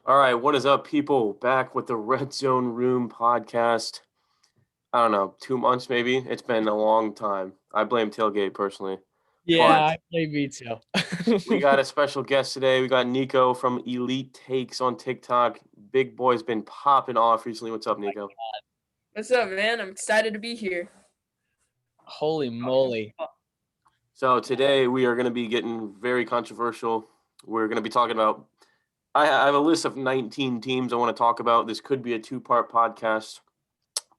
All right, what is up, people? Back with the Red Zone Room podcast. I don't know, 2 months maybe. It's been a long time. I blame Tailgate personally. Yeah, But I blame me too. we got a special guest today. We got Nico from Elite Takes on TikTok. Big boy's been popping off recently. What's up, Nico? What's up, man? I'm excited to be here. Holy moly. So today we are going to be getting very controversial. We're going to be talking about I have a list of 19 teams I want to talk about. This could be a two-part podcast,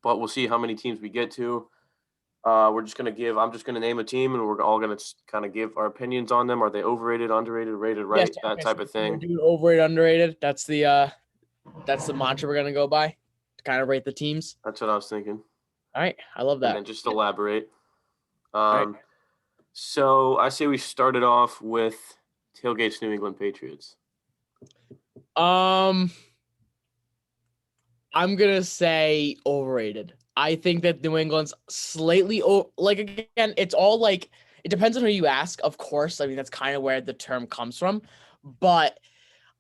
but we'll see how many teams we get to. I'm just going to name a team and we're all going to kind of give our opinions on them. Are they overrated, underrated, rated right, Yes, that okay, type so of we're thing. doing overrated, underrated. That's the mantra we're gonna go by to kind of rate the teams. That's what I was thinking. All right, I love that. And then just elaborate. Right. So I say we started off with Tailgate's New England Patriots. I'm gonna say overrated. I think that New England's slightly again, it's all like it depends on who you ask, of course. I mean, that's kind of where the term comes from. But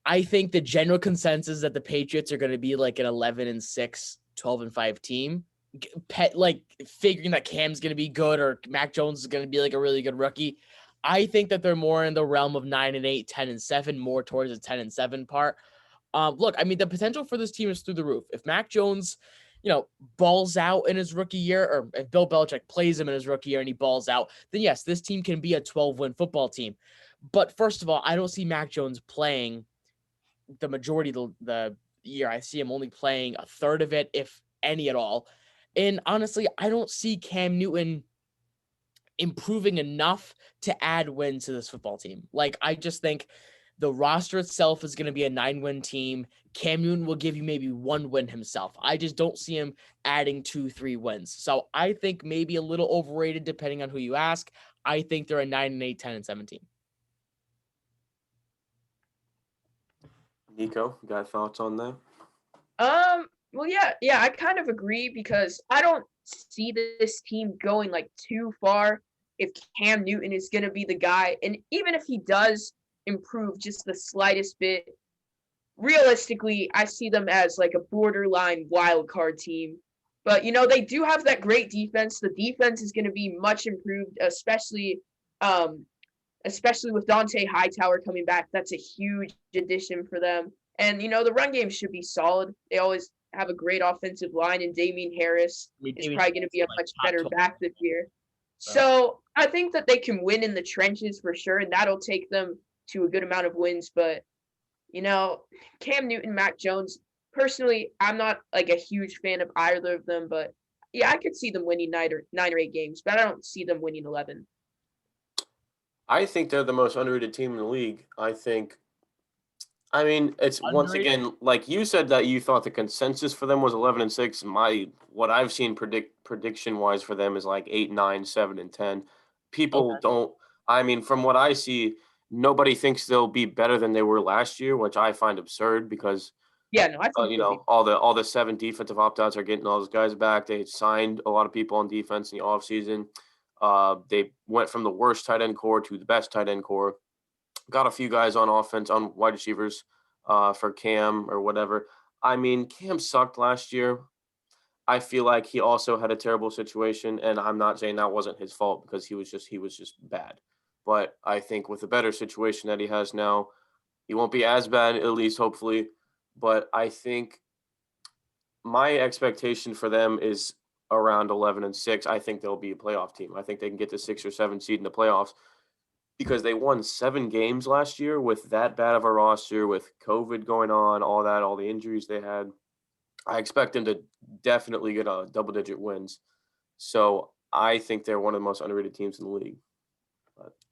I think the general consensus is that the Patriots are going to be like an 11-6, 12-5 team. Figuring that Cam's going to be good or Mac Jones is going to be like a really good rookie. I think that they're more in the realm of 9-8, 10-7, more towards the 10-7 part. Look, I mean, the potential for this team is through the roof. If Mac Jones, balls out in his rookie year, or if Bill Belichick plays him in his rookie year and he balls out, then yes, this team can be a 12-win football team. But first of all, I don't see Mac Jones playing the majority of the year. I see him only playing a third of it, if any at all. And honestly, I don't see Cam Newton improving enough to add wins to this football team. Like, I just think the roster itself is going to be a 9-win team. Cam Newton will give you maybe 1 win himself. I just don't see him adding 2-3 wins. So I think maybe a little overrated depending on who you ask. I think they're a 9-8, 10-7 team. Nico, you got thoughts on that? Well, yeah, I kind of agree because I don't see this team going like too far if Cam Newton is going to be the guy. And even if he does improve just the slightest bit, realistically, I see them as like a borderline wild card team. But, they do have that great defense. The defense is going to be much improved, especially with Dante Hightower coming back. That's a huge addition for them. And, the run game should be solid. They always have a great offensive line, and Damian Harris is probably going to be a much better back this year. So I think that they can win in the trenches for sure, and that'll take them to a good amount of wins. But, Cam Newton, Mac Jones, personally, I'm not like a huge fan of either of them. But, yeah, I could see them winning 9 or 8 games, but I don't see them winning 11. I think they're the most underrated team in the league. It's Underrated? Once again, like you said that you thought the consensus for them was 11-6. What I've seen prediction wise for them is like 8, 9, 7, and 10. People don't. From what I see, nobody thinks they'll be better than they were last year, which I find absurd because Yeah, no, I think all the 7 defensive opt-outs are getting all those guys back. They signed a lot of people on defense in the offseason. They went from the worst tight end core to the best tight end core. Got a few guys on offense, on wide receivers for Cam or whatever. Cam sucked last year. I feel like he also had a terrible situation, and I'm not saying that wasn't his fault because he was just bad. But I think with a better situation that he has now, he won't be as bad, at least hopefully. But I think my expectation for them is around 11-6. I think they'll be a playoff team. I think they can get the 6 or 7 seed in the playoffs because they won 7 games last year with that bad of a roster, with COVID going on, all the injuries they had. I expect them to definitely get a double-digit wins. So I think they're one of the most underrated teams in the league.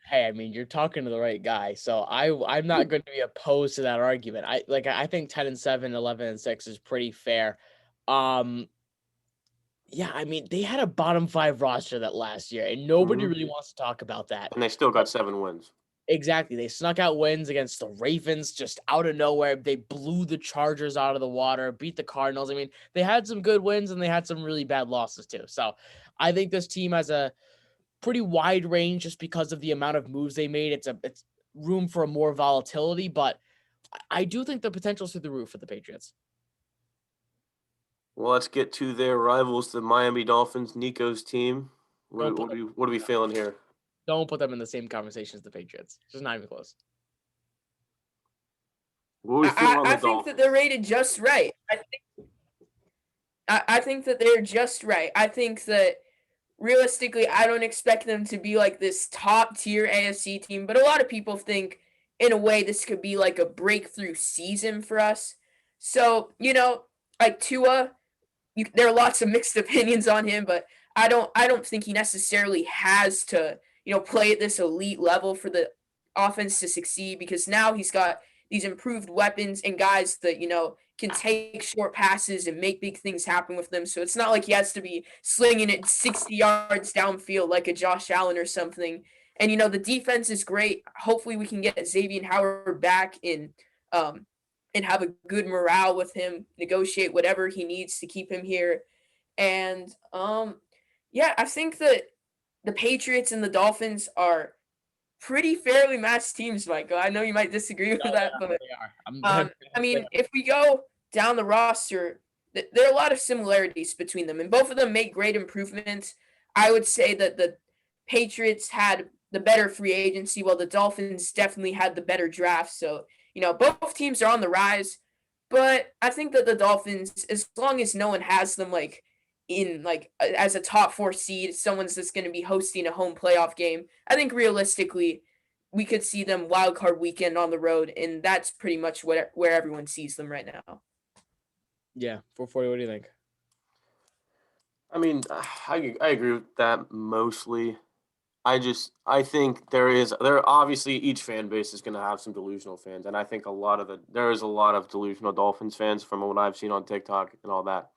Hey, you're talking to the right guy. So I'm not going to be opposed to that argument. I think 10-7, 11-6 is pretty fair. Yeah, they had a bottom 5 roster that last year, and nobody really wants to talk about that. And they still got 7 wins. Exactly. They snuck out wins against the Ravens just out of nowhere. They blew the Chargers out of the water, beat the Cardinals. They had some good wins and they had some really bad losses too. So I think this team has a pretty wide range just because of the amount of moves they made. It's room for more volatility, but I do think the potential's through the roof for the Patriots. Well, let's get to their rivals, the Miami Dolphins, Nico's team. What are we feeling here? Don't put them in the same conversation as the Patriots. It's just not even close. What are we feeling on the I think that they're rated just right. I think that they're just right. I think that realistically, I don't expect them to be like this top tier AFC team, but a lot of people think in a way this could be like a breakthrough season for us. So, like Tua, there are lots of mixed opinions on him, but I don't think he necessarily has to, play at this elite level for the offense to succeed because now he's got these improved weapons and guys that, can take short passes and make big things happen with them. So it's not like he has to be slinging it 60 yards downfield like a Josh Allen or something. And the defense is great. Hopefully we can get Xavier Howard back and have a good morale with him, negotiate whatever he needs to keep him here. And yeah, I think that the Patriots and the Dolphins are pretty fairly matched teams, Michael. I know you might disagree with that, but they are. I mean, if we go down the roster, there are a lot of similarities between them, and both of them make great improvements. I would say that the Patriots had the better free agency, while the Dolphins definitely had the better draft. So, both teams are on the rise, but I think that the Dolphins, as long as no one has them as a top 4 seed, someone's just going to be hosting a home playoff game, I think realistically we could see them wild card weekend on the road, and that's pretty much where everyone sees them right now. Yeah, 440. What do you think? I mean, I agree with that mostly. I think there obviously each fan base is going to have some delusional fans, and I think there is a lot of delusional Dolphins fans from what I've seen on TikTok and all that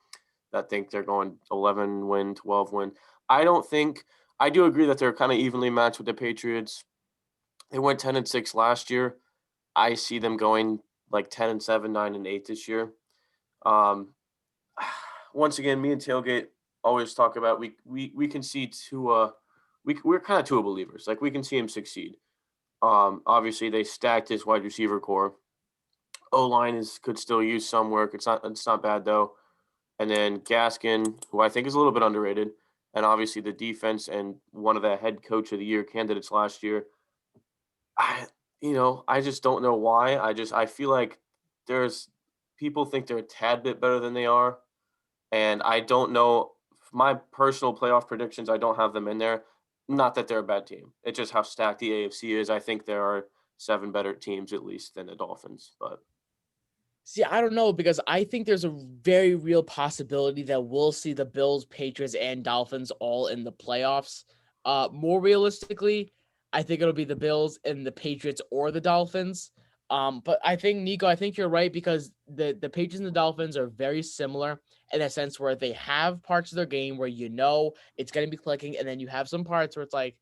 think they're going 11 win, 12 win. I do agree that they're kind of evenly matched with the Patriots. They went 10-6 last year. I see them going like 10-7, 9-8 this year. Once again, me and Tailgate always talk about we can see Tua. We're kind of Tua believers. Like we can see him succeed. Obviously they stacked his wide receiver core. O-line could still use some work. It's not bad though. And then Gaskin, who I think is a little bit underrated, and obviously the defense and one of the head coach of the year candidates last year. I just don't know why. I feel like there's people think they're a tad bit better than they are. And I don't know my personal playoff predictions. I don't have them in there. Not that they're a bad team. It's just how stacked the AFC is. I think there are 7 better teams at least than the Dolphins. But see, I don't know because I think there's a very real possibility that we'll see the Bills, Patriots, and Dolphins all in the playoffs. More realistically, I think it'll be the Bills and the Patriots or the Dolphins. But I think, Nico, I think you're right because the Patriots and the Dolphins are very similar in a sense where they have parts of their game where it's going to be clicking, and then you have some parts where it's like,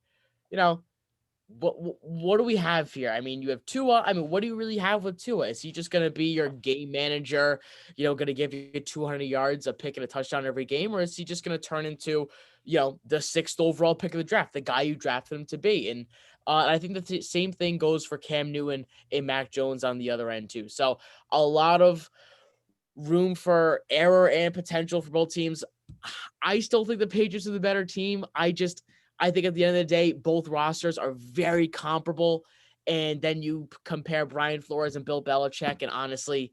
what do we have here? I mean, you have Tua. I mean, what do you really have with Tua? Is he just going to be your game manager, going to give you 200 yards, a pick, and a touchdown every game? Or is he just going to turn into, the 6th overall pick of the draft, the guy you drafted him to be? And I think the same thing goes for Cam Newton and Mac Jones on the other end too. So a lot of room for error and potential for both teams. I still think the Patriots are the better team. I think at the end of the day, both rosters are very comparable. And then you compare Brian Flores and Bill Belichick. And honestly,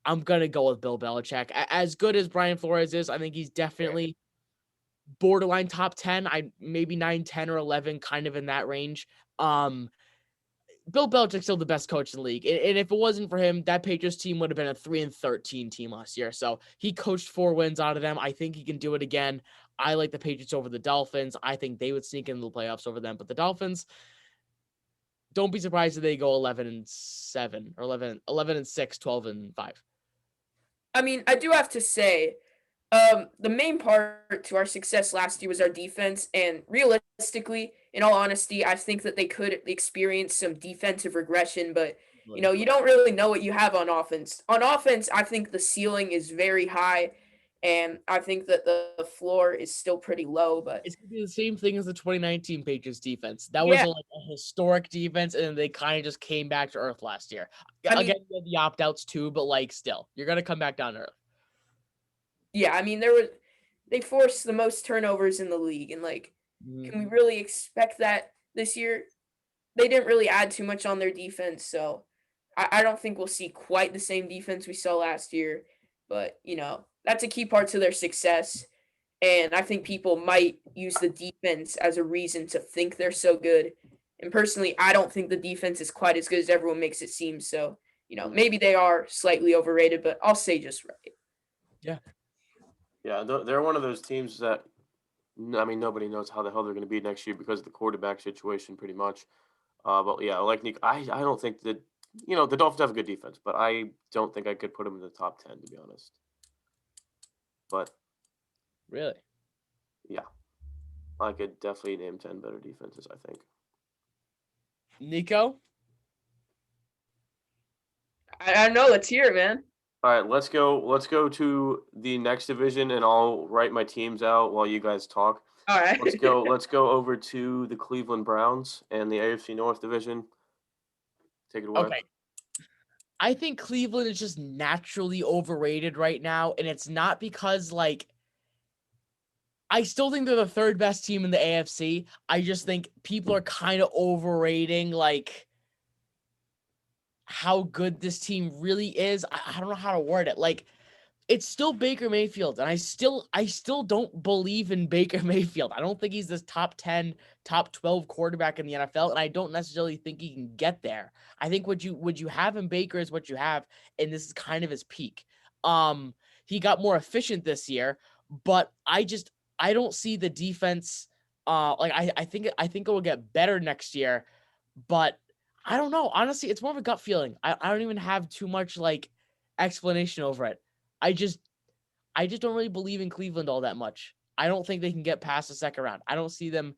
I'm going to go with Bill Belichick. As good as Brian Flores is, I think he's definitely borderline top 10. Maybe 9, 10, or 11, kind of in that range. Bill Belichick's still the best coach in the league. And if it wasn't for him, that Patriots team would have been a 3-13 team last year. So he coached 4 wins out of them. I think he can do it again. I like the Patriots over the Dolphins. I think they would sneak into the playoffs over them. But the Dolphins, don't be surprised if they go 11-7 or 11-6, 12-5. I mean, I do have to say, the main part to our success last year was our defense. And realistically, in all honesty, I think that they could experience some defensive regression. But, you don't really know what you have on offense. On offense, I think the ceiling is very high. And I think that the floor is still pretty low, but It's gonna be the same thing as the 2019 Patriots defense. That was yeah, like a historic defense, and then they kind of just came back to earth last year. I Again, mean, you had the opt-outs too, but like still, you're gonna come back down to earth. yeah, I mean, they forced the most turnovers in the league, and like, can we Mhm. really expect that this year? They didn't really add too much on their defense, so I don't think we'll see quite the same defense we saw last year. But that's a key part to their success, and I think people might use the defense as a reason to think they're so good. And personally, I don't think the defense is quite as good as everyone makes it seem. So maybe they are slightly overrated, but I'll say just right. Yeah. Yeah, they're one of those teams that, I mean, nobody knows how the hell they're going to be next year because of the quarterback situation, pretty much. But yeah, like Nick, I don't think that the Dolphins have a good defense, but I don't think I could put them in the top 10, to be honest. But Really? yeah, I could definitely name 10 better defenses, I think. Nico? I don't know. Let's hear it, man. All right, let's go. Let's go to the next division, and I'll write my teams out while you guys talk. All right. Let's go. Let's go over to the Cleveland Browns and the AFC North division. Take it away. Okay. I think Cleveland is just naturally overrated right now, and it's not because like I still think they're the third best team in the AFC. I just think people are kind of overrating like how good this team really is. I don't know how to word it. Like it's still Baker Mayfield, and I still don't believe in Baker Mayfield. I don't think he's this top 10, top 12 quarterback in the NFL, and I don't necessarily think he can get there. I think what you have in Baker is what you have, and this is kind of his peak. He got more efficient this year, but I don't see the defense. I think it will get better next year, but I don't know. Honestly, it's more of a gut feeling. I don't even have too much like explanation over it. I just don't really believe in Cleveland all that much. I don't think they can get past the second round. I don't see them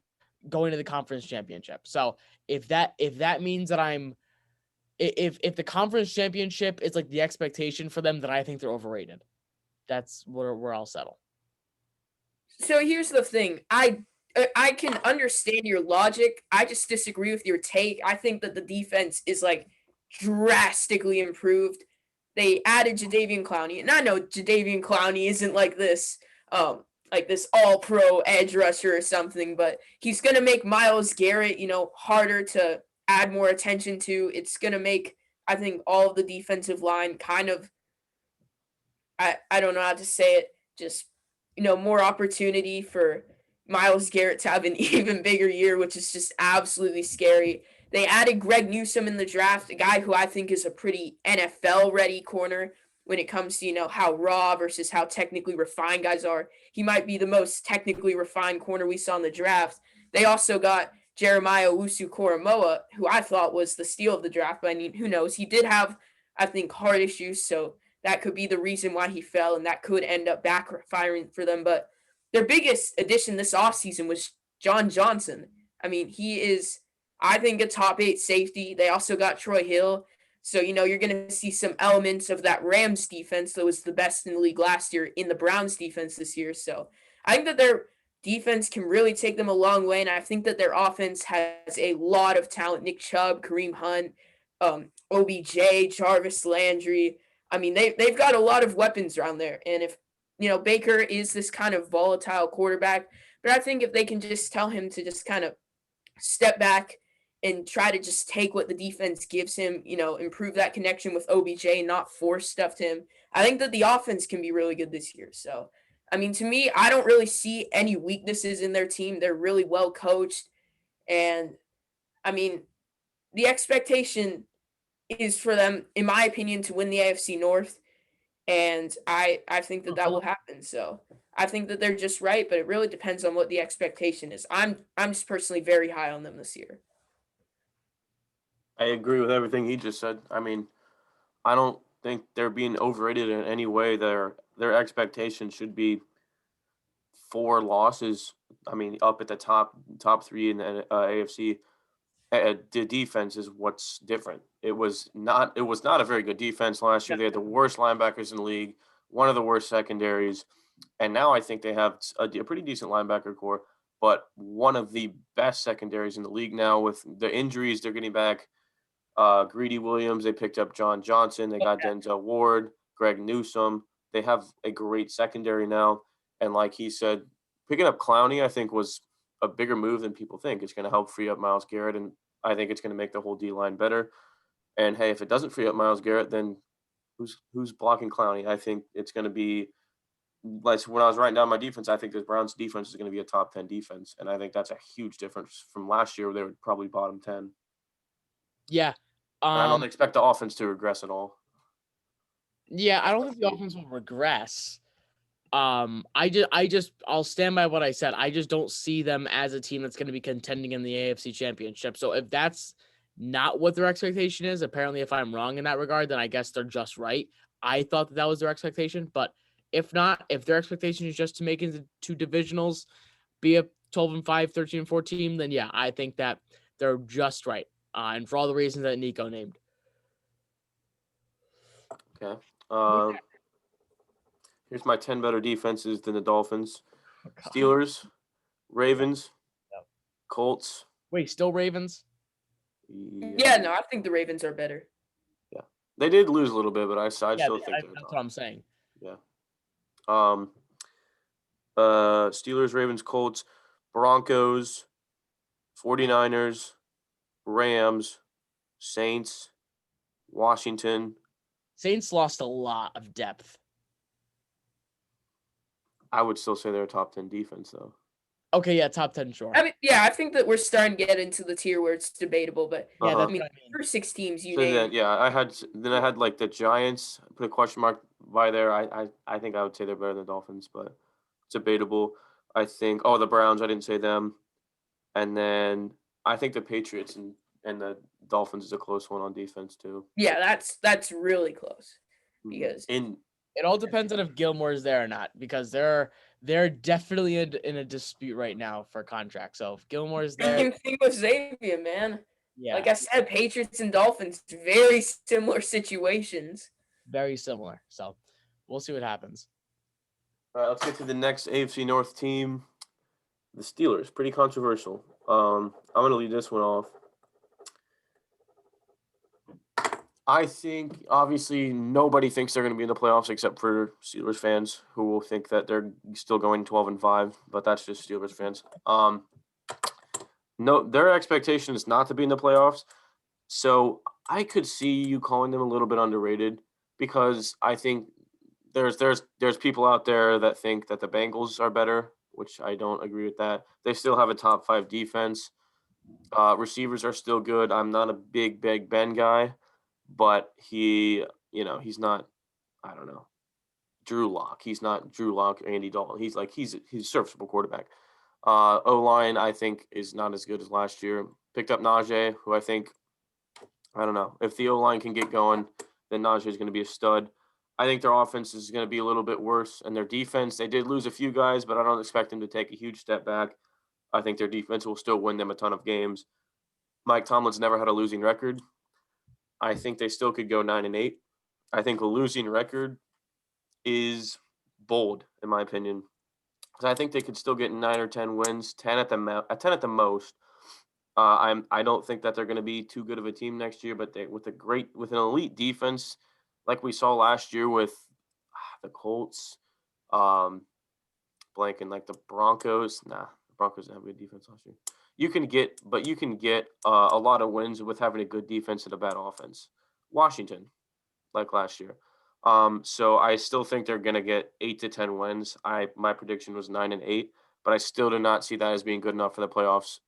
going to the conference championship. So if that means that if the conference championship is like the expectation for them, then I think they're overrated. That's where I'll settle. So here's the thing. I can understand your logic. I just disagree with your take. I think that the defense is like drastically improved. They added Jadeveon Clowney, and I know Jadeveon Clowney isn't like this all pro edge rusher or something, but he's gonna make Myles Garrett, harder to add more attention to. It's gonna make, I think, all of the defensive line kind of, I don't know how to say it, just more opportunity for Myles Garrett to have an even bigger year, which is just absolutely scary. They added Greg Newsome in the draft, a guy who I think is a pretty NFL ready corner when it comes to, how raw versus how technically refined guys are. He might be the most technically refined corner we saw in the draft. They also got Jeremiah Owusu-Koramoah, who I thought was the steal of the draft, but I mean, who knows? He did have, I think, heart issues, so that could be the reason why he fell, and that could end up backfiring for them. But their biggest addition this offseason was John Johnson. I mean, he is, I think, a top 8 safety. They also got Troy Hill. So, you're going to see some elements of that Rams defense that was the best in the league last year in the Browns defense this year. So I think that their defense can really take them a long way. And I think that their offense has a lot of talent. Nick Chubb, Kareem Hunt, OBJ, Jarvis Landry. I mean, they've got a lot of weapons around there. And if, Baker is this kind of volatile quarterback, but I think if they can just tell him to just kind of step back and try to just take what the defense gives him, improve that connection with OBJ, not force stuff to him, I think that the offense can be really good this year. So, I mean, to me, I don't really see any weaknesses in their team. They're really well coached. And, I mean, the expectation is for them, in my opinion, to win the AFC North. And I think that will happen. So I think that they're just right, but it really depends on what the expectation is. I'm just personally very high on them this year. I agree with everything he just said. I mean, I don't think they're being overrated in any way. Their expectations should be 4 losses. I mean, up at the top 3 in the AFC. The defense is what's different. It was not a very good defense last year. They had the worst linebackers in the league, one of the worst secondaries. And now I think they have a pretty decent linebacker core, but one of the best secondaries in the league now. With the injuries, they're getting back Greedy Williams. They picked up John Johnson. They got Denzel Ward, Greg Newsome. They have a great secondary now. And like he said, picking up Clowney, I think, was a bigger move than people think. It's going to help free up Myles Garrett, and I think it's going to make the whole D-line better. And, hey, if it doesn't free up Myles Garrett, then who's blocking Clowney? I think it's going to be – like when I was writing down my defense, I think the Browns defense is going to be a top 10 defense. And I think that's a huge difference from last year where they were probably bottom 10. Yeah. And I don't expect the offense to regress at all. Yeah, I don't think the offense will regress. I'll stand by what I said. I just don't see them as a team that's going to be contending in the AFC Championship. So if that's not what their expectation is, apparently if I'm wrong in that regard, then I guess they're just right. I thought that was their expectation, but if not, if their expectation is just to make it into two divisionals, be a 12-5, 13-4 team, then yeah, I think that they're just right. And for all the reasons that Nico named. Okay. Here's my 10 better defenses than the Dolphins. Steelers, Ravens, Colts. Wait, still Ravens? Yeah, no, I think the Ravens are better. Yeah. They did lose a little bit, but I still think they're that's top. what I'm saying. Yeah. Steelers, Ravens, Colts, Broncos, 49ers, Rams, Saints, Washington. Saints lost a lot of depth. I would still say they're a top 10 defense, though. Okay, yeah, top 10, sure. I mean, yeah, I think that we're starting to get into the tier where it's debatable, but yeah, that's I mean, what I mean. first 6 teams you So named. I had like the Giants, put a question mark by there. I think I would say they're better than the Dolphins, but it's debatable. I think the Browns, I didn't say them. And then I think the Patriots and the Dolphins is a close one on defense too. Yeah, that's really close. Because it all depends on if Gilmore is there or not, because they're definitely in a dispute right now for contract. So if Gilmore is there, same thing with Xavier, man. Yeah, like I said, Patriots and Dolphins, very similar situations. Very similar. So we'll see what happens. All right, let's get to the next AFC North team, the Steelers. Pretty controversial. I'm going to lead this one off. I think, obviously, nobody thinks they're going to be in the playoffs except for Steelers fans who will think that they're still going 12-5, but that's just Steelers fans. No, their expectation is not to be in the playoffs, so I could see you calling them a little bit underrated because I think there's people out there that think that the Bengals are better, which I don't agree with that. They still have a top 5 defense. Receivers are still good. I'm not a big Ben guy. But he's not, I don't know, Drew Lock. He's not Drew Lock, Andy Dalton. He's a serviceable quarterback. O-line, I think, is not as good as last year. Picked up Najee, who I think, I don't know, if the O-line can get going, then Najee is going to be a stud. I think their offense is going to be a little bit worse. And their defense, they did lose a few guys, but I don't expect them to take a huge step back. I think their defense will still win them a ton of games. Mike Tomlin's never had a losing record. I think they still could go 9-8. I think a losing record is bold, in my opinion, because I think they could still get 9 or 10 wins, 10 at the most. I don't think that they're going to be too good of a team next year, but with an elite defense, like we saw last year with the Colts, blanking like the Broncos. Nah, the Broncos didn't have a good defense last year. You can get a lot of wins with having a good defense and a bad offense. Washington, like last year. So I still think they're going to get 8 to 10 wins. My prediction was 9-8, but I still do not see that as being good enough for the playoffs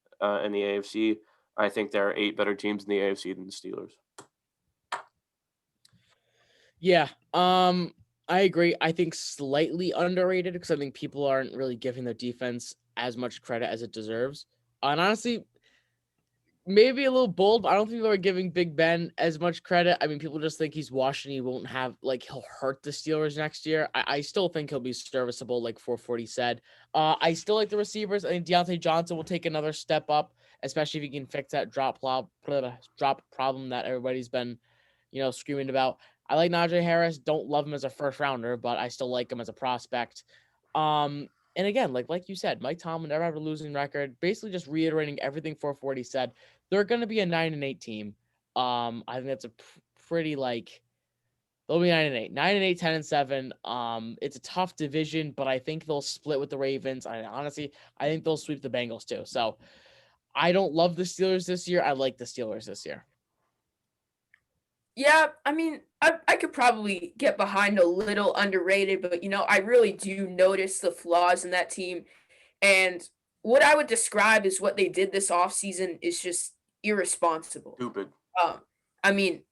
in the AFC. I think there are 8 better teams in the AFC than the Steelers. Yeah, I agree. I think slightly underrated because I think people aren't really giving their defense as much credit as it deserves. And honestly, maybe a little bold, but I don't think people are giving Big Ben as much credit. I mean, people just think he's washed and he'll hurt the Steelers next year. I still think he'll be serviceable, like 440 said. I still like the receivers. I think Deontay Johnson will take another step up, especially if he can fix that drop problem that everybody's been, screaming about. I like Najee Harris. Don't love him as a first rounder, but I still like him as a prospect. And again, like you said, Mike Tomlin never had a losing record. Basically, just reiterating everything 440 said. They're going to be a 9-8 team. I think that's a pretty like they'll be 9-8, 9-8, 10-7. It's a tough division, but I think they'll split with the Ravens. Honestly, I think they'll sweep the Bengals too. So I don't love the Steelers this year. I like the Steelers this year. Yeah, I mean, I could probably get behind a little underrated, but I really do notice the flaws in that team. And what I would describe is what they did this offseason is just irresponsible. Stupid. I mean,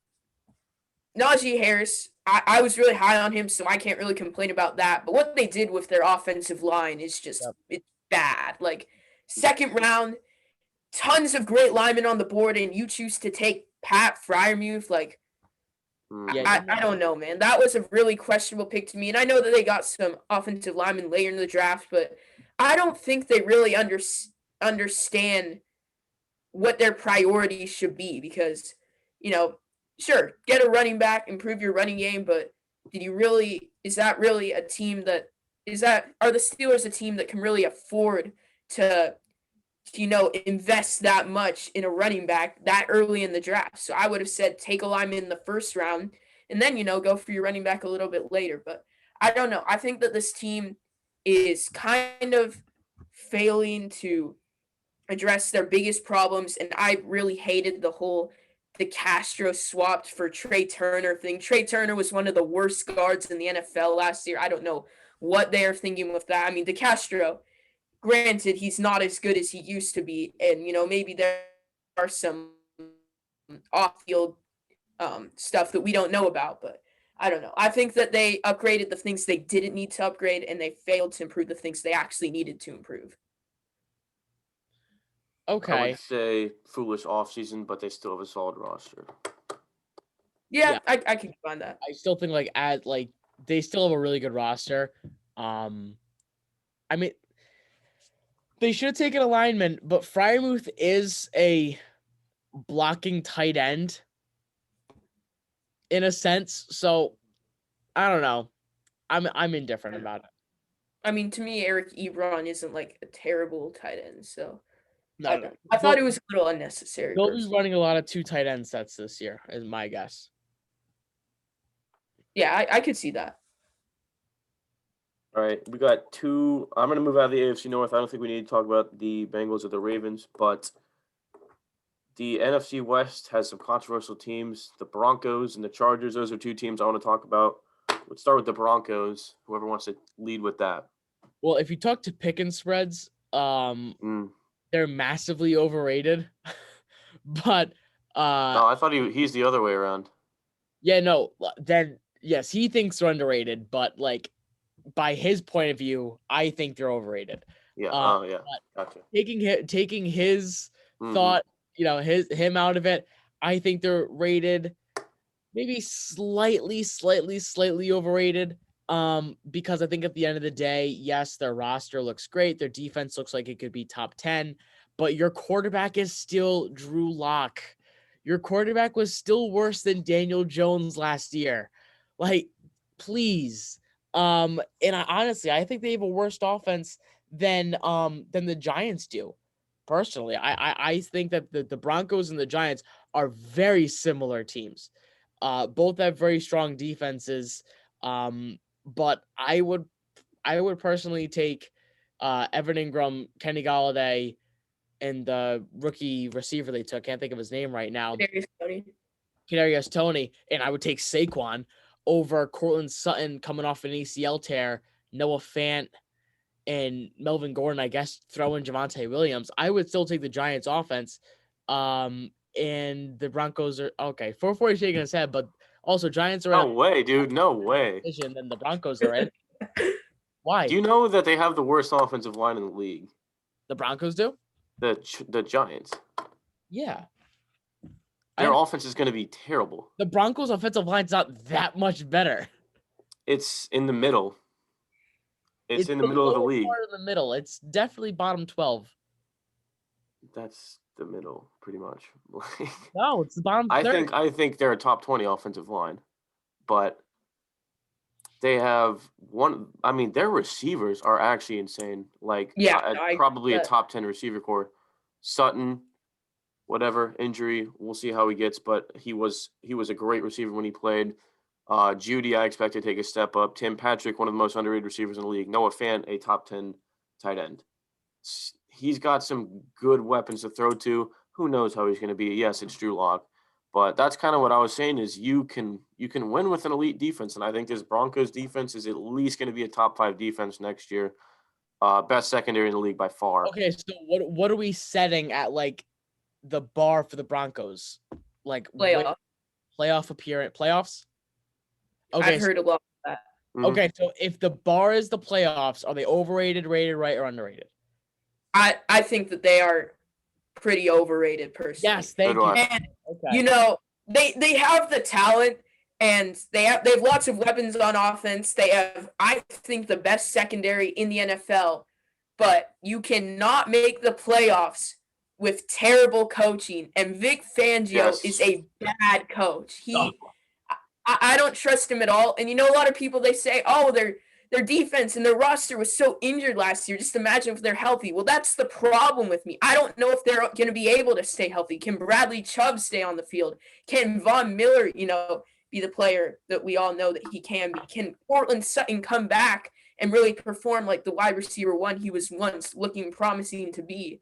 Najee Harris, I was really high on him, so I can't really complain about that. But what they did with their offensive line is just it's bad. Like, second round, tons of great linemen on the board, and you choose to take Pat Freiermuth. Like, I don't know, man. That was a really questionable pick to me. And I know that they got some offensive linemen later in the draft, but I don't think they really understand what their priorities should be because, sure, get a running back, improve your running game, but is that really a team are the Steelers a team that can really afford to invest that much in a running back that early in the draft? So I would have said take a lineman in the first round and then, go for your running back a little bit later. But I don't know. I think that this team is kind of failing to address their biggest problems. And I really hated the Castro swapped for Trey Turner thing. Trey Turner was one of the worst guards in the NFL last year. I don't know what they are thinking with that. I mean, DeCastro, granted, he's not as good as he used to be. And, maybe there are some off-field stuff that we don't know about. But I don't know. I think that they upgraded the things they didn't need to upgrade, and they failed to improve the things they actually needed to improve. Okay. I would say foolish offseason, but they still have a solid roster. Yeah. I can find that. I still think they still have a really good roster. I mean, they should have taken a lineman, but Freiermuth is a blocking tight end in a sense. So I don't know. I'm indifferent about it. I mean, to me, Eric Ebron isn't like a terrible tight end. So No. I thought it was a little unnecessary. They'll be running a lot of 2 tight end sets this year, is my guess. Yeah, I could see that. All right, we got 2. I'm going to move out of the AFC North. I don't think we need to talk about the Bengals or the Ravens, but the NFC West has some controversial teams. The Broncos and the Chargers, those are 2 teams I want to talk about. Let's start with the Broncos. Whoever wants to lead with that. Well, if you talk to pick and spreads, they're massively overrated. But no, I thought he's the other way around. Yeah, no. Then yes, he thinks they're underrated, but like by his point of view, I think they're overrated. Yeah. Yeah. Gotcha. Taking his thought, him out of it, I think they're rated maybe slightly overrated. Because I think at the end of the day, yes, their roster looks great. Their defense looks like it could be top 10, but your quarterback is still Drew Lock. Your quarterback was still worse than Daniel Jones last year. Like, please. And I think they have a worse offense than the Giants do. Personally, I think that the Broncos and the Giants are very similar teams. Both have very strong defenses. But I would personally take Evan Ingram, Kenny Galladay, and the rookie receiver they took. Can't think of his name right now. Kadarius Toney, and I would take Saquon over Cortland Sutton coming off an ACL tear, Noah Fant, and Melvin Gordon. I guess throw in Javonte Williams. I would still take the Giants offense. And the Broncos are okay. 440 shaking his head, but also Giants are no way, dude. No way. And the Broncos are in. Why? Do you know that they have the worst offensive line in the league? The Broncos do? The Giants. Yeah. Their offense is going to be terrible. The Broncos' offensive line's not that much better. It's in the middle. It's in the middle of the league. Part of the middle. It's definitely bottom 12. That's the middle, pretty much. No, it's the bottom 30. I think they're a top 20 offensive line, but They have one. I mean, their receivers are actually insane. Like, Yeah, I probably a that- top 10 receiver core. Sutton, whatever injury, we'll see how he gets, but he was a great receiver when he played. Judy, I expect to take a step up. Tim Patrick, one of the most underrated receivers in the league. Noah Fant, a top 10 tight end. He's got some good weapons to throw to. Who knows how he's going to be? Yes, it's Drew Lock, but that's kind of what I was saying is you can win with an elite defense, and I think this Broncos defense is at least going to be a top 5 defense next year. Best secondary in the league by far. Okay, so what are we setting at like the bar for the Broncos? Like playoff. playoff appearance, playoffs? Okay, I've heard a lot of that. Mhm. okay, so if the bar is the playoffs, are they overrated, rated, right, or underrated? I think that they are pretty overrated personally. Yes, thank do you. I. And Okay. you know, they have the talent and they have lots of weapons on offense. They have, I think, the best secondary in the NFL, but you cannot make the playoffs with terrible coaching. And Vic Fangio Yes. is a bad coach. Oh. I don't trust him at all. And you know, a lot of people, they say, oh, their defense and their roster was so injured last year. Just imagine if they're healthy. Well, that's the problem with me. I don't know if they're going to be able to stay healthy. Can Bradley Chubb stay on the field? Can Von Miller, be the player that we all know that he can be? Can Cortland Sutton come back and really perform like the wide receiver one he was once looking promising to be?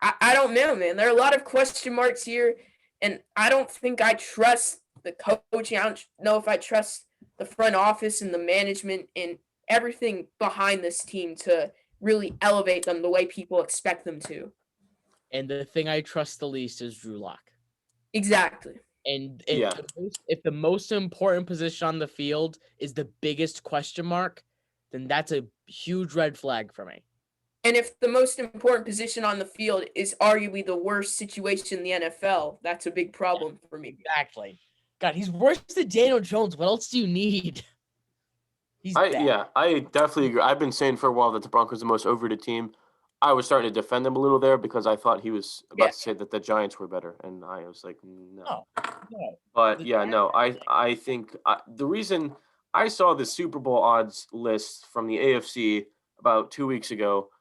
I don't know, man. There are a lot of question marks here, and I don't think I trust the coaching. I don't know if I trust the front office and the management and everything behind this team to really elevate them the way people expect them to. And the thing I trust the least is Drew Lock. Exactly. And Yeah. if the most important position on the field is the biggest question mark, then that's a huge red flag for me. And if the most important position on the field is arguably the worst situation in the NFL, that's a big problem for me. Exactly. God, he's worse than Daniel Jones. What else do you need? He's bad. I definitely agree. I've been saying for a while that the Broncos are the most overrated team. I was starting to defend them a little there because I thought he was about to say that the Giants were better, and I was like, no. No. But The yeah, no, I think the reason I saw the Super Bowl odds list from the AFC about 2 weeks ago,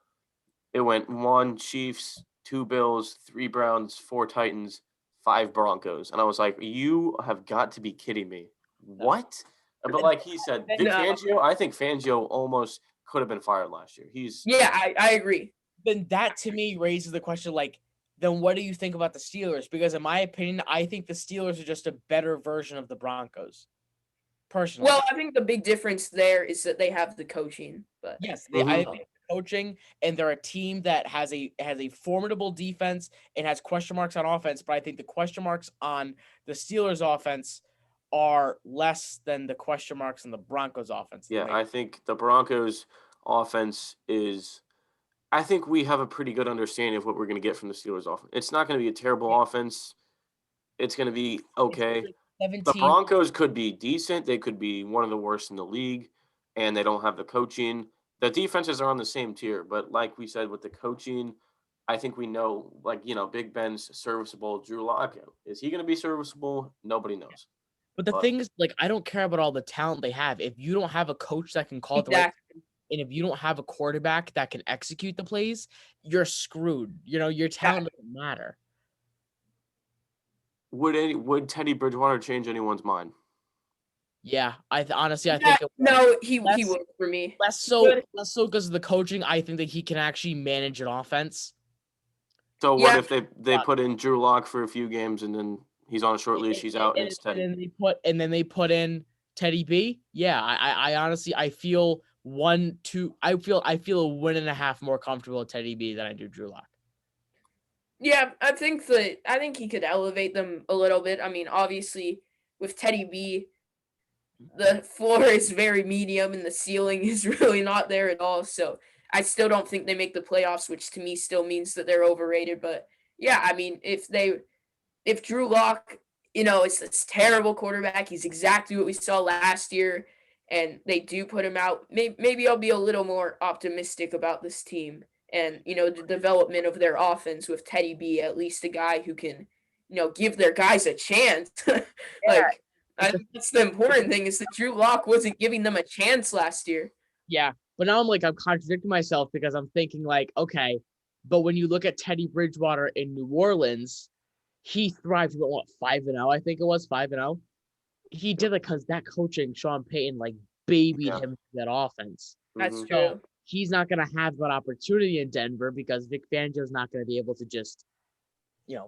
it went 1 Chiefs, 2 Bills, 3 Browns, 4 Titans, 5 Broncos, and I was like, you have got to be kidding me. What? But like he said, Vic No. Fangio, I think Fangio almost could have been fired last year. Yeah, I agree. Then that to me raises the question, like, then what do you think about the Steelers? Because in my opinion, I think the Steelers are just a better version of the Broncos. Personally. Well, I think the big difference there is that they have the coaching. But Yes, Mhm. I think coaching, and they're a team that has a formidable defense and has question marks on offense. But I think the question marks on the Steelers' offense are less than the question marks on the Broncos' offense. Yeah, I think the Broncos offense is I think we have a pretty good understanding of what we're going to get from the Steelers offense. It's not going to be a terrible offense. It's going to be okay. The 17. Broncos could be decent. They could be one of the worst in the league, and they don't have the coaching. The defenses are on the same tier, but like we said with the coaching, I think we know, Big Ben's serviceable. Drew Lock, is he going to be serviceable? Nobody knows. But the thing is, like, I don't care about all the talent they have. If you don't have a coach that can call it the right, and if you don't have a quarterback that can execute the plays, you're screwed. Your talent doesn't matter. Would Teddy Bridgewater change anyone's mind? Yeah, honestly, I think no, he would for me. less so because of the coaching. I think that he can actually manage an offense. So Yeah. what if they put in Drew Lock for a few games and then he's on a short leash, he's out, and it's Teddy? And then they put in Teddy B. Yeah, I honestly feel 1-2. I feel a 1.5 more comfortable with Teddy B than I do Drew Lock. Yeah, I think he could elevate them a little bit. I mean, obviously with Teddy B, the floor is very medium and the ceiling is really not there at all. So I still don't think they make the playoffs, which to me still means that they're overrated. But yeah, I mean, if Drew Lock, is this terrible quarterback, he's exactly what we saw last year, and they do put him out, maybe I'll be a little more optimistic about this team and, the development of their offense with Teddy B, at least a guy who can, give their guys a chance. I think that's the important thing is that Drew Lock wasn't giving them a chance last year. Yeah, but now I'm contradicting myself because I'm thinking like, okay, but when you look at Teddy Bridgewater in New Orleans, he thrived with what 5-0, I think it was 5-0. He did it because that coaching, Sean Payton, like babied him to that offense. That's Mhm. true. So he's not gonna have that opportunity in Denver because Vic Fangio's not gonna be able to just,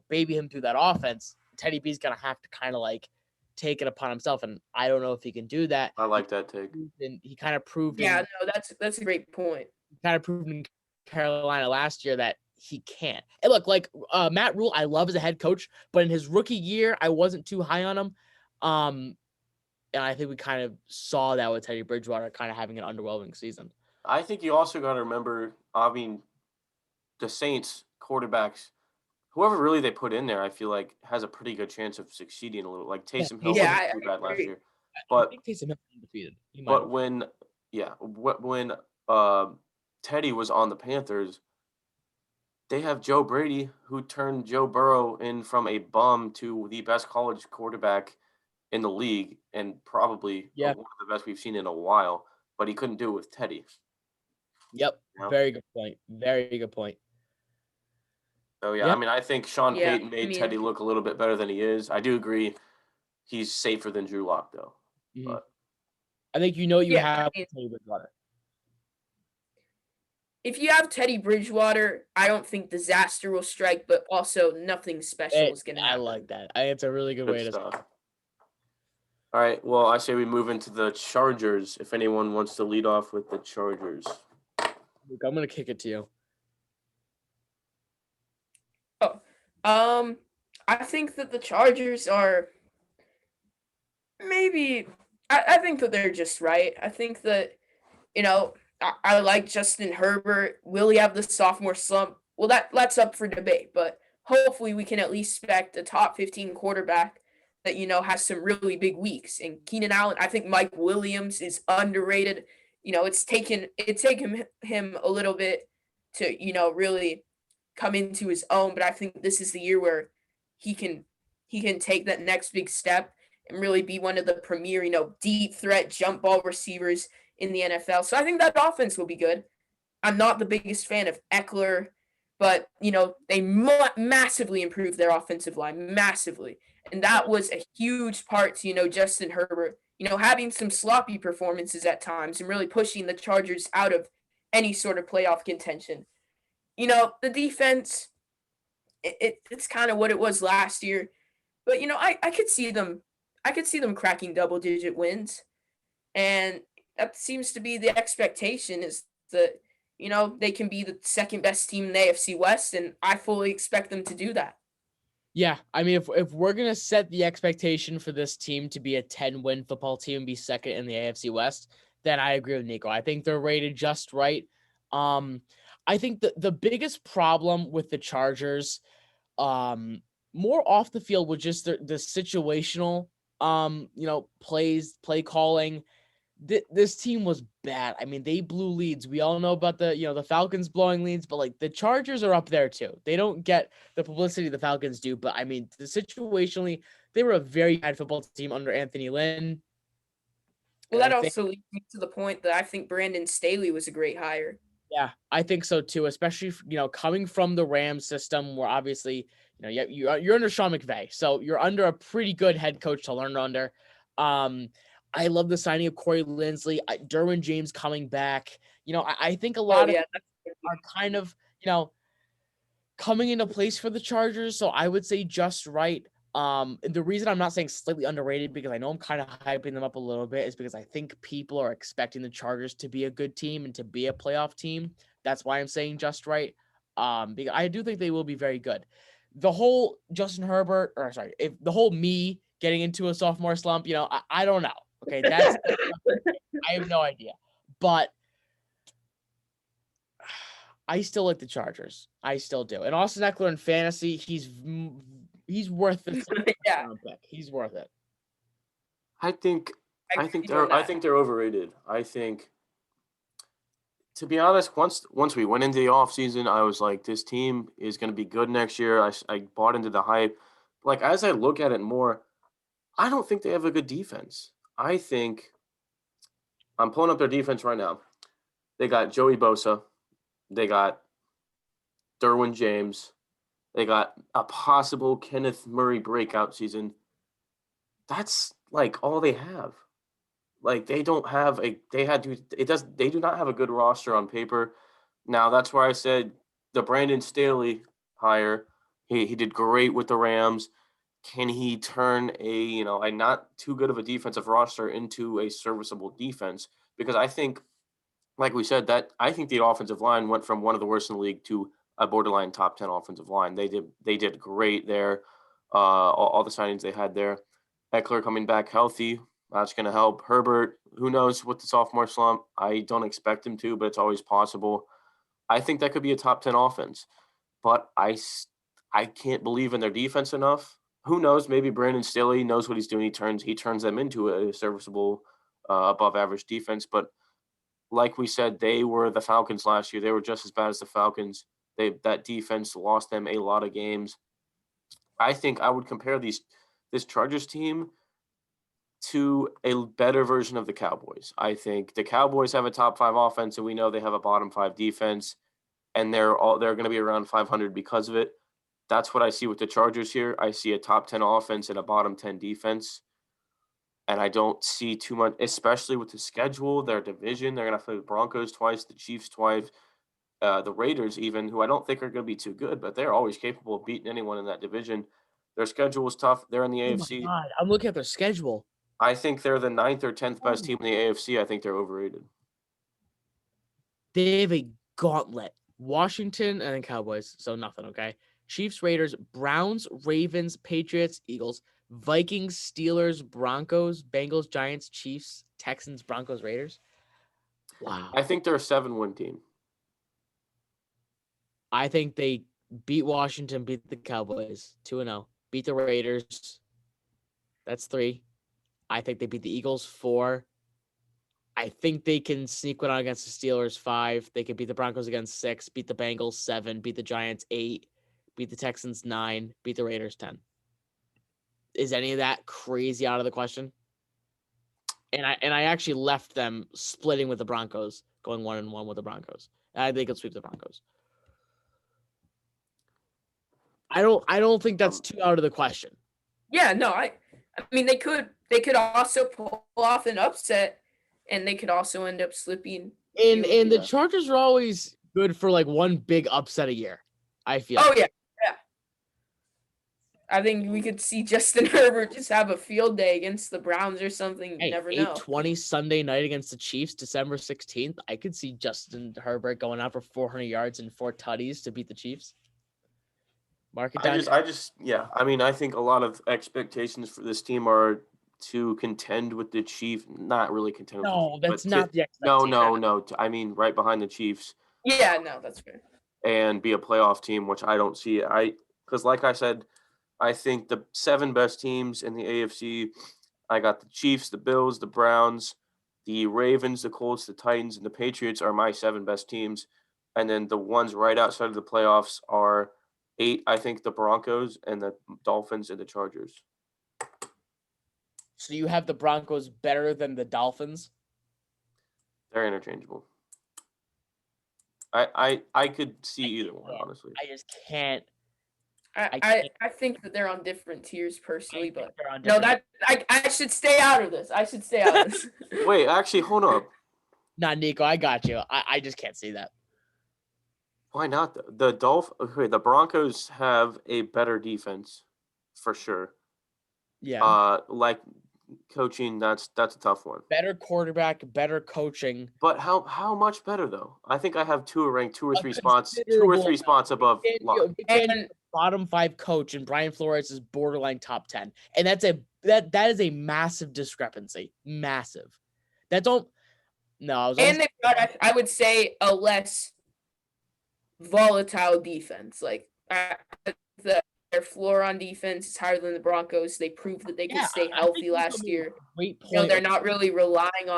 baby him through that offense. Teddy B's gonna have to kind of like take it upon himself, and I don't know if he can do that. I like that take. And he kind of proved Yeah, no, that's a great point. in Carolina last year that he can't. And look, like Matt Rule, I love as a head coach, but in his rookie year, I wasn't too high on him. And I think we kind of saw that with Teddy Bridgewater kind of having an underwhelming season. I think you also got to remember, I mean, the Saints quarterbacks, whoever really they put in there, I feel like has a pretty good chance of succeeding a little. Like Taysom Hill Yeah, wasn't I too bad last agree. year, I but think Taysom Hill is undefeated. He might but have. when Teddy was on the Panthers, they have Joe Brady who turned Joe Burrow in from a bum to the best college quarterback in the league and probably Yeah. one of the best we've seen in a while. But he couldn't do it with Teddy. Yep. You know? Very good point. Very good point. So yeah, Yeah. I mean, I think Sean Yeah, Payton made Teddy look a little bit better than he is. I do agree. He's safer than Drew Lock though. Mhm. But I think you have I mean, Teddy Bridgewater. if you have Teddy Bridgewater, I don't think disaster will strike, but also nothing special is going to I happen. like that. I think it's a really good way good to. stuff. All right. Well, I say we move into the Chargers. If anyone wants to lead off with the Chargers. Luke, I'm gonna kick it to you. I think that the Chargers are maybe. I think that they're just right. I think that I like Justin Herbert. Will he have the sophomore slump? Well, that's up for debate, but hopefully we can at least expect a top 15 quarterback that has some really big weeks. And Keenan Allen, I think Mike Williams is underrated. It's taken him a little bit to really come into his own, but I think this is the year where he can take that next big step and really be one of the premier deep threat jump ball receivers in the NFL. So I think that offense will be good. I'm not the biggest fan of Eckler, but they massively improved their offensive line, massively. And that was a huge part to Justin Herbert, having some sloppy performances at times and really pushing the Chargers out of any sort of playoff contention. The defense, it's kind of what it was last year. But I could see them cracking double digit wins. And that seems to be the expectation is that they can be the second best team in the AFC West, and I fully expect them to do that. Yeah, I mean, if we're gonna set the expectation for this team to be a 10-win football team and be second in the AFC West, then I agree with Nico. I think they're rated just right. I think the biggest problem with the Chargers, more off the field was just the situational, play calling. This team was bad. I mean, they blew leads. We all know about the Falcons blowing leads, but like the Chargers are up there too. They don't get the publicity the Falcons do, but I mean, situationally, they were a very bad football team under Anthony Lynn. Well, that also leads me to the point that I think Brandon Staley was a great hire. Yeah, I think so too, especially coming from the Rams system, where obviously you're under Sean McVay, so you're under a pretty good head coach to learn under. I love the signing of Corey Linsley, Derwin James coming back. I think a lot of are kind of coming into place for the Chargers, so I would say just right. The reason I'm not saying slightly underrated, because I know I'm kind of hyping them up a little bit, is because I think people are expecting the Chargers to be a good team and to be a playoff team. That's why I'm saying just right. Because I do think they will be very good. The whole if the whole me getting into a sophomore slump, I don't know. Okay, that's I have no idea. But I still like the Chargers. I still do. And Austin Eckler in fantasy, he's worth it. Yeah. He's worth it. I think they're overrated. I think, to be honest, once we went into the offseason, I was like, this team is going to be good next year. I bought into the hype. Like, as I look at it more, I don't think they have a good defense. I think I'm pulling up their defense right now. They got Joey Bosa. They got Derwin James. They got a possible Kenneth Murray breakout season. That's like all they have. Like they don't have a they do not have a good roster on paper. Now that's where I said the Brandon Staley hire. He did great with the Rams. Can he turn a not too good of a defensive roster into a serviceable defense? Because I think, like we said, that I think the offensive line went from one of the worst in the league to a borderline top 10 offensive line. They did great there. All the signings they had there. Eckler coming back healthy. That's going to help. Herbert, who knows with the sophomore slump? I don't expect him to, but it's always possible. I think that could be a top 10 offense. But I can't believe in their defense enough. Who knows? Maybe Brandon Staley knows what he's doing. He turns them into a serviceable, above average defense. But like we said, they were the Falcons last year. They were just as bad as the Falcons. That defense lost them a lot of games. I think I would compare this Chargers team to a better version of the Cowboys. I think the Cowboys have a top 5 offense, and we know they have a bottom 5 defense, and they're going to be around 500 because of it. That's what I see with the Chargers here. I see a top 10 offense and a bottom 10 defense. And I don't see too much, especially with the schedule, their division. They're going to play the Broncos twice, the Chiefs twice, the Raiders even, who I don't think are going to be too good, but they're always capable of beating anyone in that division. Their schedule is tough. They're in the AFC. Oh my God, I'm looking at their schedule. I think they're the 9th or 10th best team in the AFC. I think they're overrated. They have a gauntlet. Washington and then Cowboys, so nothing, okay? Chiefs, Raiders, Browns, Ravens, Patriots, Eagles, Vikings, Steelers, Broncos, Bengals, Giants, Chiefs, Texans, Broncos, Raiders. Wow. I think they're a 7-win team. I think they beat Washington, beat the Cowboys 2-0, beat the Raiders. That's 3. I think they beat the Eagles 4. I think they can sneak one out against the Steelers 5. They could beat the Broncos against 6, beat the Bengals 7, beat the Giants 8, beat the Texans 9, beat the Raiders 10. Is any of that crazy out of the question? And I actually left them splitting with the Broncos, going 1-1 with the Broncos. I think they could sweep the Broncos. I don't think that's too out of the question. Yeah, no, I mean they could also pull off an upset, and they could also end up slipping. And the Chargers are always good for like one big upset a year, I feel. Oh yeah. I think we could see Justin Herbert just have a field day against the Browns or something. You never know. 8:20 Sunday night against the Chiefs, December 16th. I could see Justin Herbert going out for 400 yards and 4 tutties to beat the Chiefs. Mark it down. I think a lot of expectations for this team are to contend with the Chiefs. Not really contend with the Chiefs. No, that's not the expectation. No. I mean, right behind the Chiefs. Yeah, no, that's fair. And be a playoff team, which I don't see. Because like I said, I think the 7 best teams in the AFC, I got the Chiefs, the Bills, the Browns, the Ravens, the Colts, the Titans, and the Patriots are my 7 best teams. And then the ones right outside of the playoffs are 8, I think, the Broncos and the Dolphins and the Chargers. So you have the Broncos better than the Dolphins? They're interchangeable. I could see either one, honestly. I just can't. I think that they're on different tiers personally, but no, that I should stay out of this. Wait, actually, hold up. Nah, Nico, I got you. I just can't see that. Why not? The Broncos have a better defense, for sure. Yeah. Like coaching, that's a tough one. Better quarterback, better coaching. But how much better though? I think I have Tua ranked 2 or 3 spots above. And bottom 5 coach, and Brian Flores is borderline top 10, and that is a massive discrepancy. Massive. And they've got, I would say, a less volatile defense. Like their floor on defense is higher than the Broncos. They proved that they could stay healthy last year. Great point. They're not really relying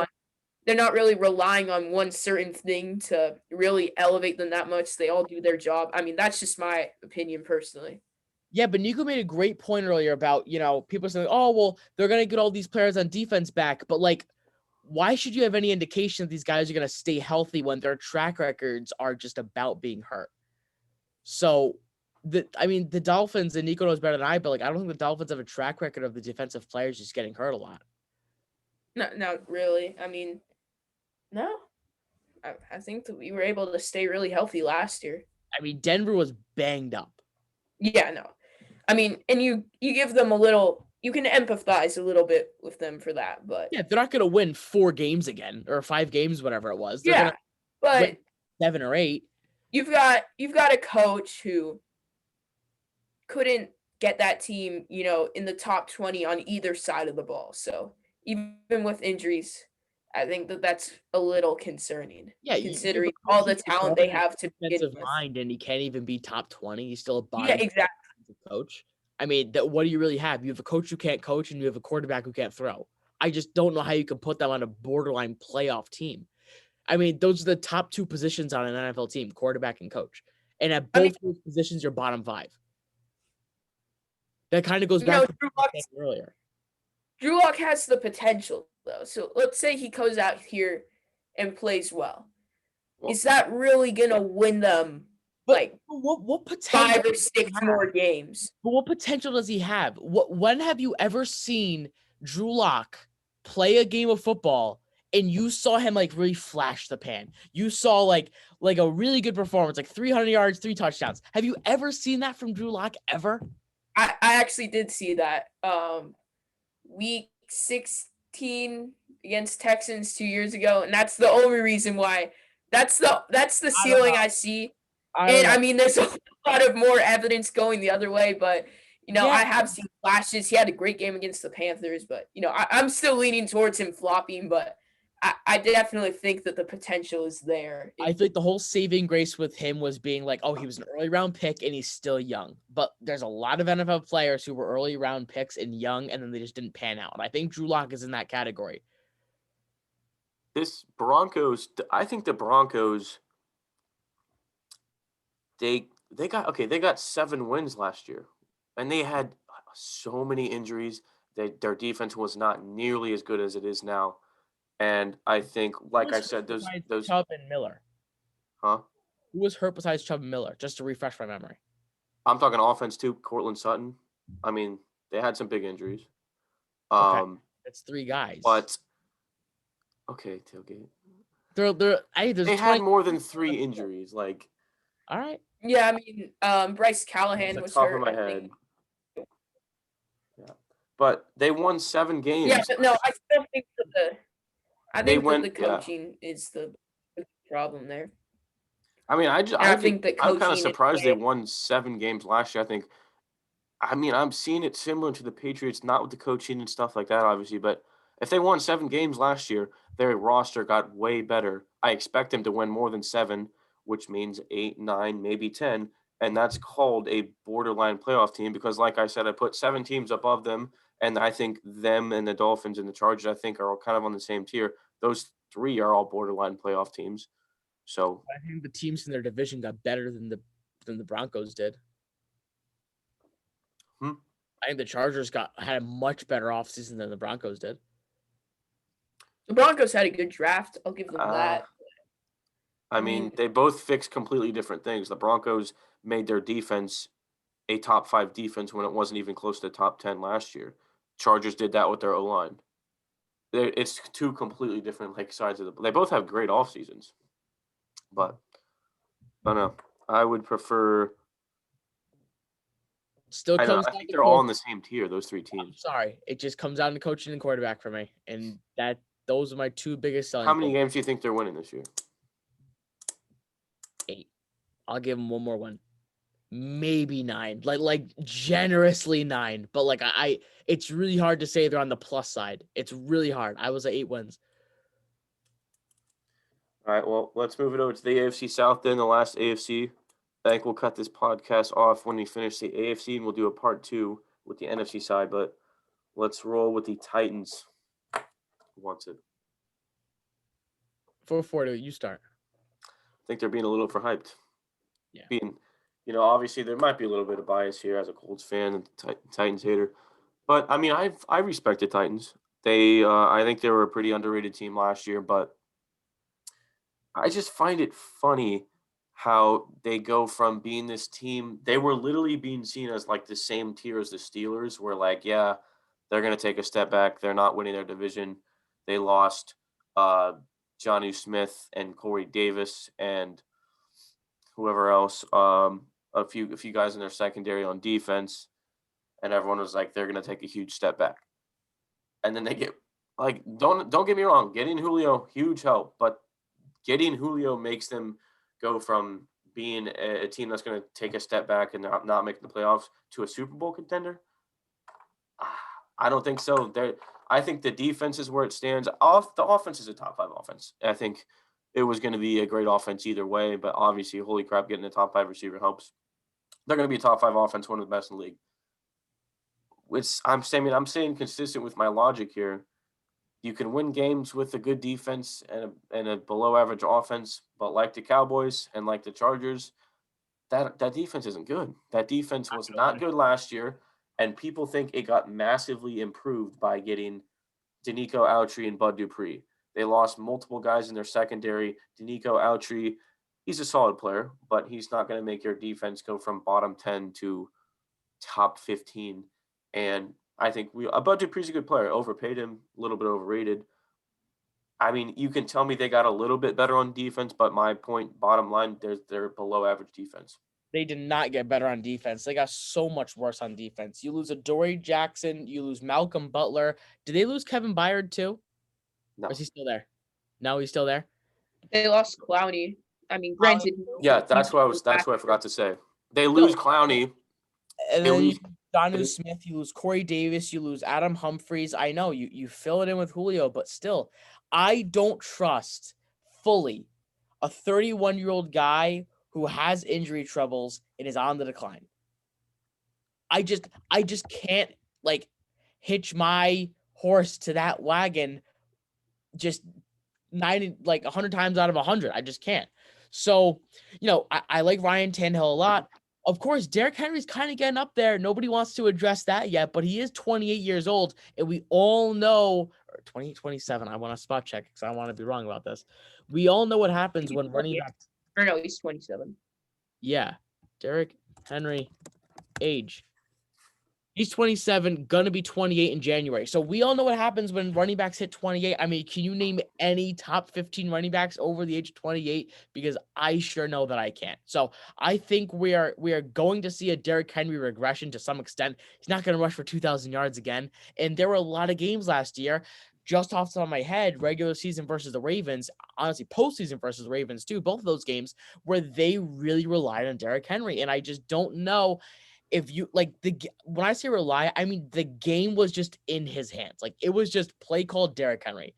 on one certain thing to really elevate them that much. They all do their job. I mean, that's just my opinion personally. Yeah, but Nico made a great point earlier about, people saying, oh, well, they're going to get all these players on defense back. But, why should you have any indication that these guys are going to stay healthy when their track records are just about being hurt? So, the Dolphins, and Nico knows better than I, but, I don't think the Dolphins have a track record of the defensive players just getting hurt a lot. No, not really. No. I think that we were able to stay really healthy last year. Denver was banged up. Yeah, no. And you give them a little, you can empathize a little bit with them for that, but yeah, they're not going to win 4 games again or 5 games, whatever it was. They're yeah, gonna but win 7 or 8. You've got a coach who couldn't get that team, in the top 20 on either side of the ball. So even with injuries, I think that that's a little concerning. Yeah, considering all the talent they have to defensive mind, and he can't even be top 20. He's still a body. Yeah, exactly. Coach. What do you really have? You have a coach who can't coach, and you have a quarterback who can't throw. I just don't know how you can put them on a borderline playoff team. Those are the top 2 positions on an NFL team, quarterback and coach. And at both those positions, you're bottom 5. That kind of goes back to what I said earlier. Drew Lock has the potential, though. So let's say he goes out here and plays well. Is that really going to win them what potential 5 or 6 more games? But what potential does he have? When have you ever seen Drew Lock play a game of football and you saw him really flash the pan? You saw like a really good performance, 300 yards, 3 touchdowns. Have you ever seen that from Drew Lock ever? I actually did see that. Week 16 against Texans 2 years ago, and that's the only reason why. That's the ceiling I see. There's a lot of more evidence going the other way, but I have seen flashes. He had a great game against the Panthers, but I'm still leaning towards him flopping, but I definitely think that the potential is there. I think the whole saving grace with him was being he was an early round pick and he's still young. But there's a lot of NFL players who were early round picks and young, and then they just didn't pan out. And I think Drew Lock is in that category. I think the Broncos, they got 7 wins last year, and they had so many injuries. Their defense was not nearly as good as it is now. And I think, like I said, those Chubb and Miller. Huh? Who was hurt besides Chubb and Miller? Just to refresh my memory. I'm talking offense too. Cortland Sutton. They had some big injuries. Okay. That's 3 guys. But okay, tailgate. They had more than 3 injuries. All right. Yeah, Bryce Callahan was hurt. Top of my head. Yeah, but they won 7 games. Yeah, but no, I still think that the coaching is the problem there. I think I'm kind of surprised they won 7 games last year. I'm seeing it similar to the Patriots, not with the coaching and stuff like that, obviously. But if they won 7 games last year, their roster got way better. I expect them to win more than 7, which means 8, 9, maybe 10. And that's called a borderline playoff team because, like I said, I put 7 teams above them. And I think them and the Dolphins and the Chargers, I think, are all kind of on the same tier. Those 3 are all borderline playoff teams. So I think the teams in their division got better than the Broncos did. I think the Chargers had a much better offseason than the Broncos did. The Broncos had a good draft. I'll give them that. They both fixed completely different things. The Broncos made their defense a top 5 defense when it wasn't even close to top 10 last year. Chargers did that with their O-line. It's 2 completely different sides of the. They both have great off seasons, but I don't know. I would prefer. Still comes. I think they're all on the same tier. Those 3 teams. I'm sorry, it just comes down to coaching and quarterback for me, and those are my 2 biggest selling. How many games do you think they're winning this year? 8. I'll give them one more one. Maybe 9, generously 9, but it's really hard to say they're on the plus side. It's really hard. I was at 8 wins. All right, well, let's move it over to the AFC South then, the last AFC. I think we'll cut this podcast off when we finish the AFC, and we'll do a part 2 with the NFC side, but let's roll with the Titans. Who wants it? 4-4, you start. I think they're being a little overhyped. Yeah. obviously there might be a little bit of bias here as a Colts fan and Titans hater, but I mean, I respect the Titans. I think they were a pretty underrated team last year, but I just find it funny how they go from being this team. They were literally being seen as like the same tier as the Steelers, where like, yeah, they're going to take a step back. They're not winning their division. They lost Johnny Smith and Corey Davis and whoever else, a few guys in their secondary on defense, and everyone was like, they're going to take a huge step back. And then they get like, don't get me wrong, getting Julio, huge help, but getting Julio makes them go from being a team that's going to take a step back and not make the playoffs to a Super Bowl contender. I don't think so. I think the defense is where it stands. The offense is a top 5 offense. I think it was going to be a great offense either way, but obviously, holy crap, getting a top 5 receiver helps. They're going to be a top 5 offense, one of the best in the league. I'm staying consistent with my logic here. You can win games with a good defense and a below average offense, but like the Cowboys and like the Chargers, that defense isn't good. That defense was not good last year, and people think it got massively improved by getting Danico Autry and Bud Dupree. They lost multiple guys in their secondary. Danico Autry, he's a solid player, but he's not going to make your defense go from bottom 10 to top 15. And I think Bud Dupree's a good player. Overpaid him, a little bit overrated. I mean, you can tell me they got a little bit better on defense, but my point, bottom line, they're below average defense. They did not get better on defense. They got so much worse on defense. You lose Adoree Jackson. You lose Malcolm Butler. Did they lose Kevin Byard too? No. Or is he still there? No, he's still there. They lost Clowney. I mean, granted. Yeah, that's what I forgot to say. They lose Clowney. And then you lose Jonnu Smith. You lose Corey Davis. You lose Adam Humphries. I know you fill it in with Julio, but still, I don't trust fully a 31-year-old guy who has injury troubles and is on the decline. I just can't like hitch my horse to that wagon just 100 times out of 100. I just can't. So, I like Ryan Tannehill a lot. Of course, Derrick Henry's kind of getting up there. Nobody wants to address that yet, but he is 28 years old, and we all know, or 27. I want to spot check because I want to be wrong about this. We all know what happens when running back. Or no, he's 27. Yeah, Derrick Henry, age. He's 27, gonna be 28 in January. So we all know what happens when running backs hit 28. I mean, can you name any top 15 running backs over the age of 28? Because I sure know that I can't. So I think we are going to see a Derrick Henry regression to some extent. He's not gonna rush for 2,000 yards again. And there were a lot of games last year, just off the top of my head, regular season versus the Ravens, honestly, postseason versus the Ravens too, both of those games where they really relied on Derrick Henry. And I just don't know if you when I say rely, I mean the game was just in his hands. Like it was just play called Derrick Henry.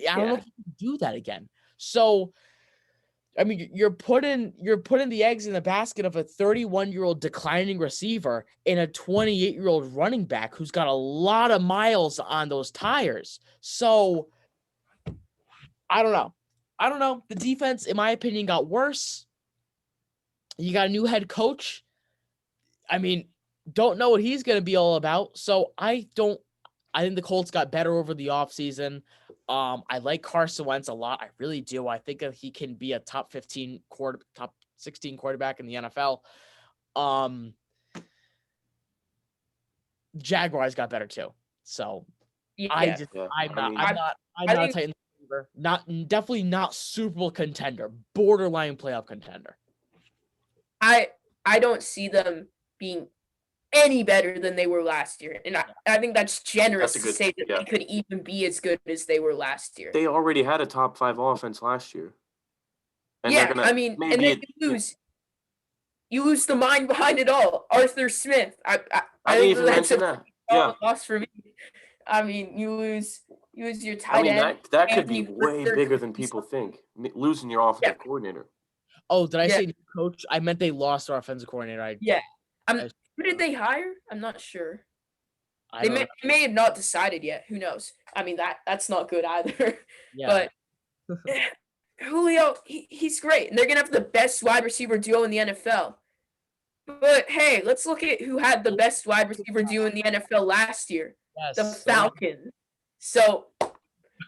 I don't know if you can do that again. So, I mean, you're putting the eggs in the basket of a 31-year-old declining receiver and a 28-year-old running back who's got a lot of miles on those tires. So, I don't know. The defense, in my opinion, got worse. You got a new head coach. I mean, don't know what he's going to be all about. So I think the Colts got better over the offseason. I like Carson Wentz a lot. I really do. I think that he can be a top 16 quarterback in the NFL. Jaguars got better too. So Yeah. I'm not a Titans believer. Definitely not Super Bowl contender, borderline playoff contender. I don't see them being any better than they were last year. And I think that's generous to say that they could even be as good as they were last year. They already had a top 5 offense last year. And and then you lose the mind behind it all. Arthur Smith. I didn't even mention that. Yeah. Loss for me. I mean, you lose your tight end. I mean, that could be way bigger than people think. Losing your offensive coordinator. Oh, did I say coach? I meant they lost their offensive coordinator. Who did they hire? I'm not sure. They may have not decided yet. Who knows? I mean, that's not good either. Yeah. But Julio, he's great. And they're going to have the best wide receiver duo in the NFL. But hey, let's look at who had the best wide receiver duo in the NFL last year. The Yes. Falcons. So,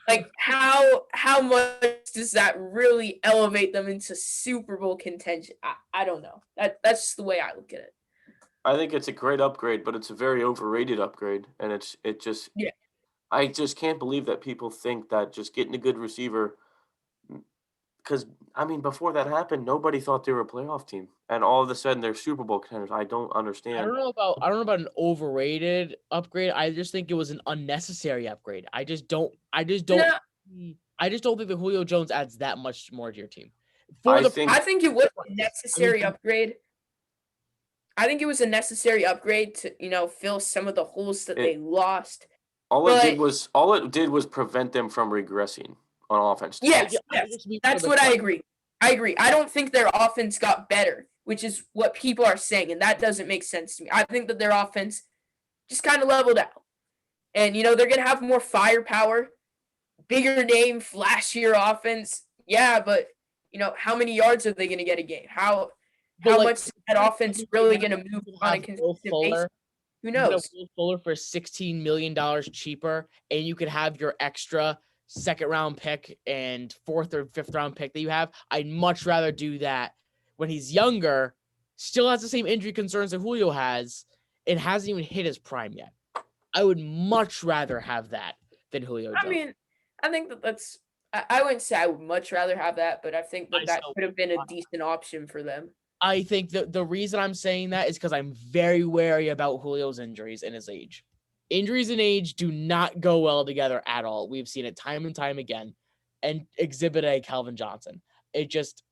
like, how much does that really elevate them into Super Bowl contention? I don't know. That's just the way I look at it. I think it's a great upgrade, but it's a very overrated upgrade, and it just Yeah. I just can't believe that people think that just getting a good receiver. Because I mean, before that happened, nobody thought they were a playoff team, and all of a sudden they're Super Bowl contenders. I don't I understand. don't know about an overrated upgrade. I just think it was an unnecessary upgrade. I just don't No, I just don't think that Julio Jones adds that much more to your team. I think I think it was a necessary upgrade. I think it was a necessary upgrade to, fill some of the holes that they lost. all it did But was prevent them from regressing on offense. yes, I just mean for that's the what I club. agree. I agree. I don't think their offense got better, which is what people are saying, and that doesn't make sense to me. I think that their offense just kind of leveled out. And, they're going to have more firepower, bigger name, flashier offense. Yeah, but, how many yards are they going to get a game? How much is that offense really going to move on a consistent basis? Who You could have knows? Will Fuller for $16 million cheaper, and you could have your extra second-round pick and fourth or fifth-round pick that you have. I'd much rather do that when he's younger, still has the same injury concerns that Julio has, and hasn't even hit his prime yet. I would much rather have that than Julio Jones. I mean, I think that's. I wouldn't say I would much rather have that, but I think that could have been a decent option for them. I think that the reason I'm saying that is because I'm very wary about Julio's injuries and his age. Injuries and age do not go well together at all. We've seen it time and time again. And Exhibit A, Calvin Johnson. It just,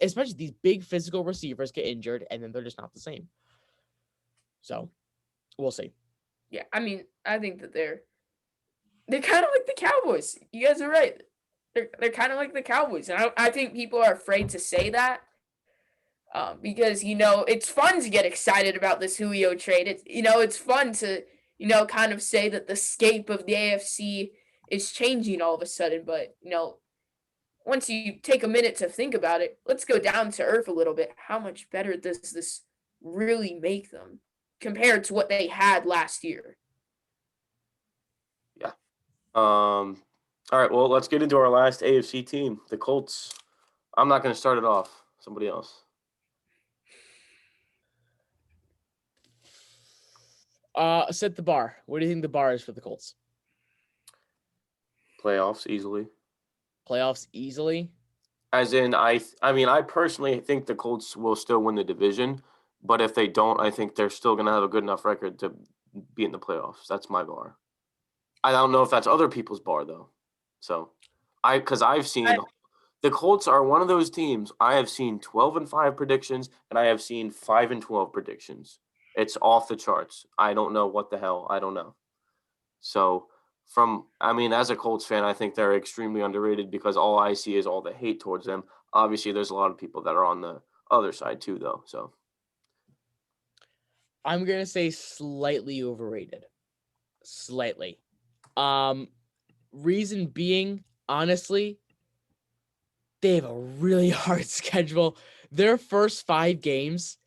especially these big physical receivers get injured, and then they're just not the same. So, we'll see. Yeah, I mean, I think that they're kind of like the Cowboys. You guys are right. They're kind of like the Cowboys, and I think people are afraid to say that. Because it's fun to get excited about this Julio trade. It's fun to kind of say that the scape of the AFC is changing all of a sudden. But once you take a minute to think about it, let's go down to earth a little bit. How much better does this really make them compared to what they had last year? Yeah. All right. Well, let's get into our last AFC team, the Colts. I'm not going to start it off. Somebody else. Set the bar. What do you think the bar is for the Colts? Playoffs easily. Playoffs easily? As in, I mean, I personally think the Colts will still win the division, but if they don't, I think they're still going to have a good enough record to be in the playoffs. That's my bar. I don't know if that's other people's bar, though. So, because I've seen the Colts are one of those teams. I have seen 12-5 predictions, and I have seen 5-12 predictions. It's off the charts. I don't know what the hell. I don't know. So, as a Colts fan, I think they're extremely underrated because all I see is all the hate towards them. Obviously, there's a lot of people that are on the other side too, though. So, I'm going to say slightly overrated. Slightly. Reason being, honestly, they have a really hard schedule. Their first 5 games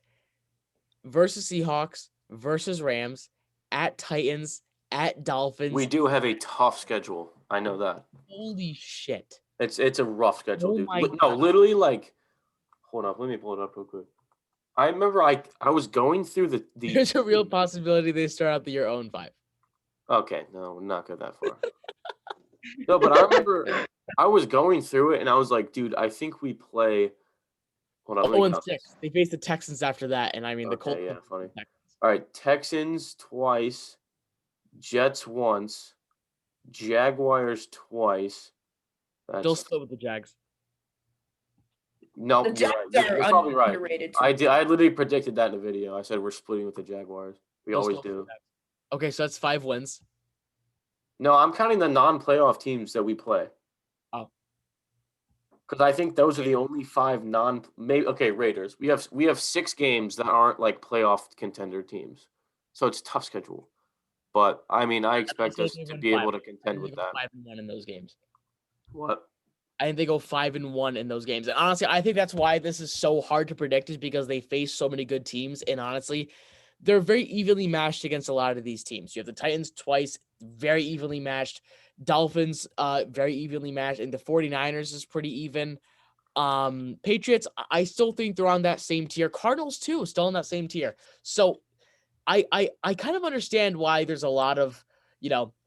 versus Seahawks, versus Rams, at Titans, at Dolphins. We do have a tough schedule. I know that. Holy shit. It's a rough schedule, dude. My No, God. literally, hold up. Let me pull it up real quick. I remember I was going through the There's a real possibility they start out the year 0-5. Okay, no, not go that far. No, but I remember I was going through it and I was like, dude, I think we play. Hold on. 0-6. They face the Texans after that, and the Colts. Yeah, funny. All right, Texans twice, Jets once, Jaguars twice. They'll split with the Jags. No, The Jags you're probably right. underrated. I literally predicted that in the video. I said we're splitting with the Jaguars. We always do. Okay, so that's 5 wins. No, I'm counting the non-playoff teams that we play. Oh. Because I think those are the only 5 Raiders. We have 6 games that aren't like playoff contender teams. So it's a tough schedule. But I expect us to be able to contend with that. 5-1 in those games. What? I think they go 5-1 in those games. And honestly, I think that's why this is so hard to predict, is because they face so many good teams. And honestly, they're very evenly matched against a lot of these teams. You have the Titans twice, very evenly matched. Dolphins, very evenly matched. And the 49ers is pretty even. Patriots, I still think they're on that same tier. Cardinals too, still in that same tier. So I kind of understand why there's a lot of,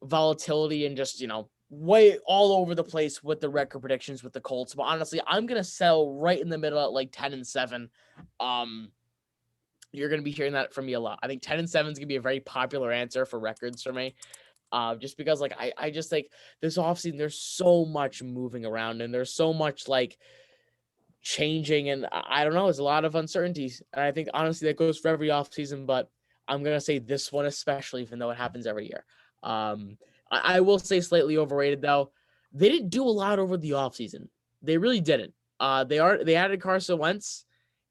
volatility and just, way all over the place with the record predictions with the Colts. But honestly, I'm going to sell right in the middle at like 10-7. You're going to be hearing that from me a lot. I think 10-7 is going to be a very popular answer for records for me. Just because like, I just think this offseason, there's so much moving around and there's so much like changing. And I don't know, there's a lot of uncertainties. And I think honestly that goes for every offseason, but I'm going to say this one, especially, even though it happens every year. I will say slightly overrated though. They didn't do a lot over the offseason. They really didn't. They added Carson Wentz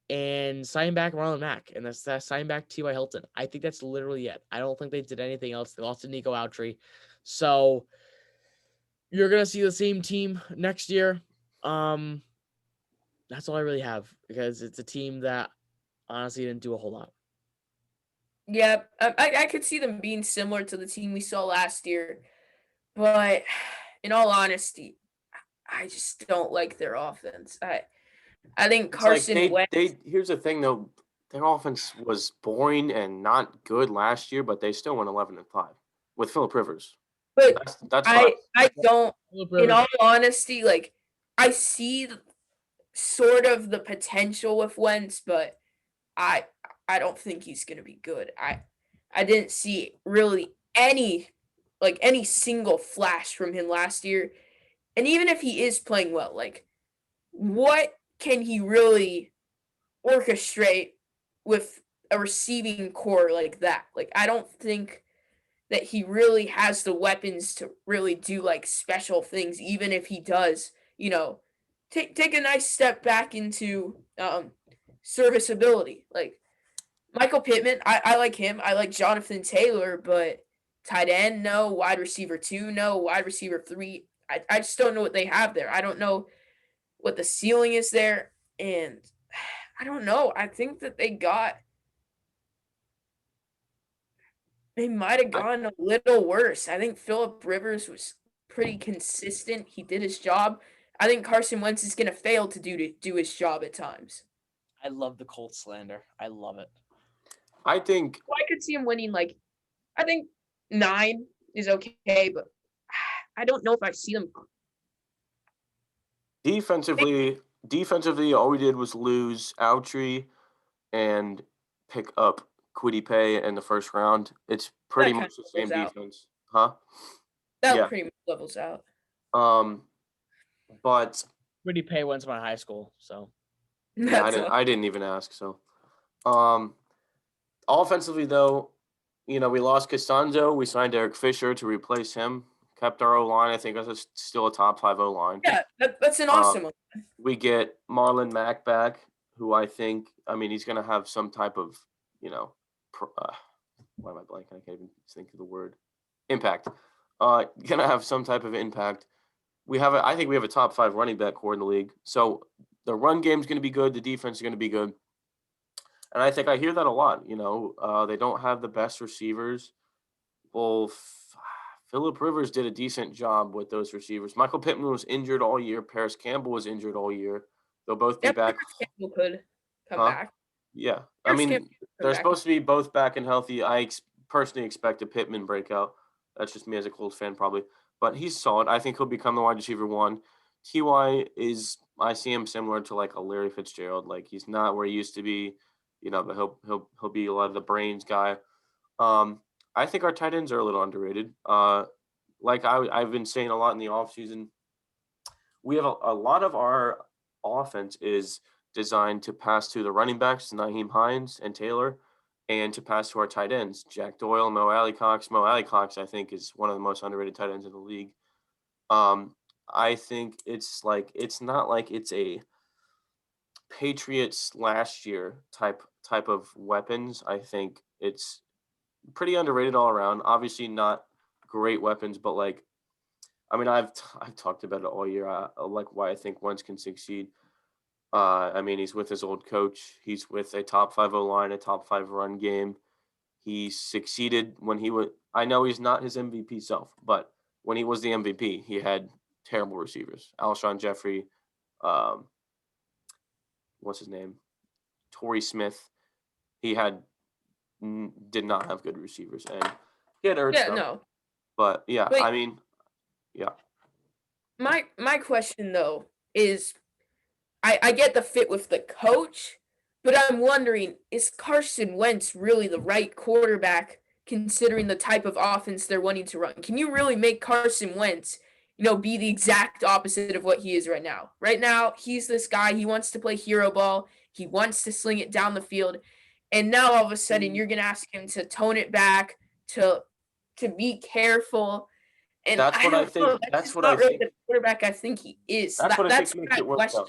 and signed back Marlon Mack, and that's signed back T.Y. Hilton. I think that's literally it. I don't think they did anything else. They lost to Nico Autry. So you're gonna see the same team next year. That's all I really have, because it's a team that honestly didn't do a whole lot. Yeah, I could see them being similar to the team we saw last year, but in all honesty, I just don't like their offense. I think It's like Carson Wentz. here's the thing though, their offense was boring and not good last year, but they still went 11-5 with Phillip Rivers. But That's fine. I don't. Phillip In Rivers, all honesty, like I see sort of the potential with Wentz, but I don't think he's gonna be good. I didn't see really any single flash from him last year. And even if he is playing well, like what can he really orchestrate with a receiving core like that? Like I don't think that he really has the weapons to really do like special things, even if he does, take a nice step back into serviceability. Like Michael Pittman, I like him. I like Jonathan Taylor, but tight end, no. Wide receiver 2, no. Wide receiver 3, I just don't know what they have there. I don't know what the ceiling is there. And I don't know. I think that they might have gone a little worse. I think Phillip Rivers was pretty consistent. He did his job. I think Carson Wentz is going to fail to do his job at times. I love the Colts slander. I love it. I think I could see him winning I think 9 is okay, but I don't know if I see them. defensively, all we did was lose Autry and pick up Kwity Paye in the first round. It's pretty much the same defense, huh? That pretty much levels out. But Kwity Paye went to my high school, so yeah, I didn't even ask. So, offensively though, we lost Costanzo. We signed Eric Fisher to replace him. Kept our O-line. I think that's still a top 5 O-line. Yeah, that's an awesome one. We get Marlon Mack back, who I mean, he's going to have some type of, why am I blanking? I can't even think of the word. Impact. Going to have some type of impact. I think we have a top 5 running back core in the league. So the run game's going to be good. The defense is going to be good. And I think I hear that a lot. They don't have the best receivers. Well, Phillip Rivers did a decent job with those receivers. Michael Pittman was injured all year. Paris Campbell was injured all year. They'll both be back. Paris Campbell could come back. Yeah. Paris I mean, Campbell they're back. supposed to be both back and healthy. I personally expect a Pittman breakout. That's just me as a Colts fan probably. But he's solid. I think he'll become the wide receiver 1. T.Y. I see him similar to like a Larry Fitzgerald. Like he's not where he used to be, but he'll be a lot of the brains guy. I think our tight ends are a little underrated. Like I've been saying a lot in the offseason, we have a lot of our offense is designed to pass to the running backs, Nyheim Hines and Taylor, and to pass to our tight ends, Jack Doyle, Mo Alley-Cox. Mo Alley-Cox, I think, is one of the most underrated tight ends in the league. I think it's not like it's a Patriots last year type of weapons. I think it's pretty underrated all around. Obviously not great weapons, but I mean, I've talked about it all year. I like why I think Wentz can succeed. I mean, he's with his old coach. He's with a top 5 O-line, a top 5 run game. He succeeded when he was – I know he's not his MVP self, but when he was the MVP, he had terrible receivers. Alshon Jeffrey, what's his name? Torrey Smith. He did not have good receivers, and he had Ertz. Yeah, no. But yeah, Wait. I mean, yeah. My question though is, I get the fit with the coach, but I'm wondering, is Carson Wentz really the right quarterback considering the type of offense they're wanting to run? Can you really make Carson Wentz, be the exact opposite of what he is right now? Right now, he's this guy, he wants to play hero ball, he wants to sling it down the field, and now all of a sudden you're going to ask him to tone it back, to be careful. And That's what I think. That's what I think. The quarterback I think he is. That's what I think makes it work. Question.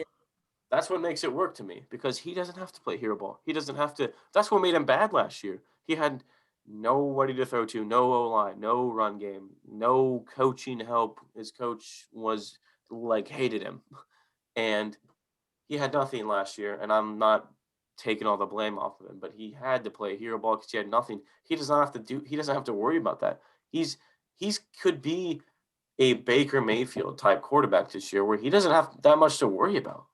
That's what makes it work to me, because he doesn't have to play hero ball. He doesn't have to. That's what made him bad last year. He had nobody to throw to, no O-line, no run game, no coaching help. His coach was hated him, and he had nothing last year. And I'm not taking all the blame off of him, but he had to play hero ball because he had nothing. He doesn't have to worry about that. He's could be a Baker Mayfield type quarterback this year, where he doesn't have that much to worry about.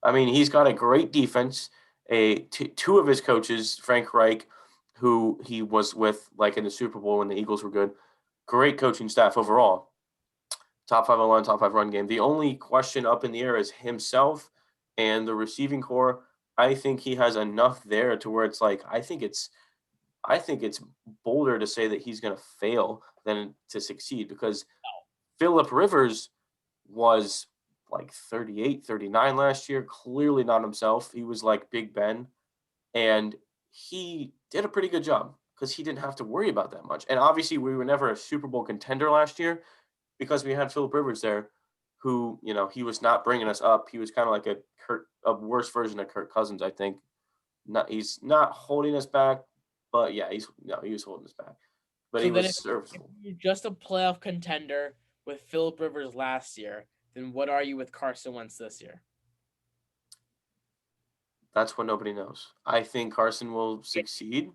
I mean, he's got a great defense. Two of his coaches, Frank Reich, who he was with in the Super Bowl when the Eagles were good, great coaching staff overall. Top 5 O-line, top 5 run game. The only question up in the air is himself and the receiving core. I think he has enough there to where it's I think it's bolder to say that he's going to fail than to succeed, because Phillip Rivers was 38, 39 last year, clearly not himself. He was like Big Ben, and he did a pretty good job because he didn't have to worry about that much. And obviously we were never a Super Bowl contender last year because we had Phillip Rivers there, who, he was not bringing us up. He was kind of like a worse version of Kirk Cousins, I think. He's not holding us back, but yeah, he was holding us back. But so he was serviceable. If you're just a playoff contender with Phillip Rivers last year, then what are you with Carson Wentz this year? That's what nobody knows. I think Carson will succeed.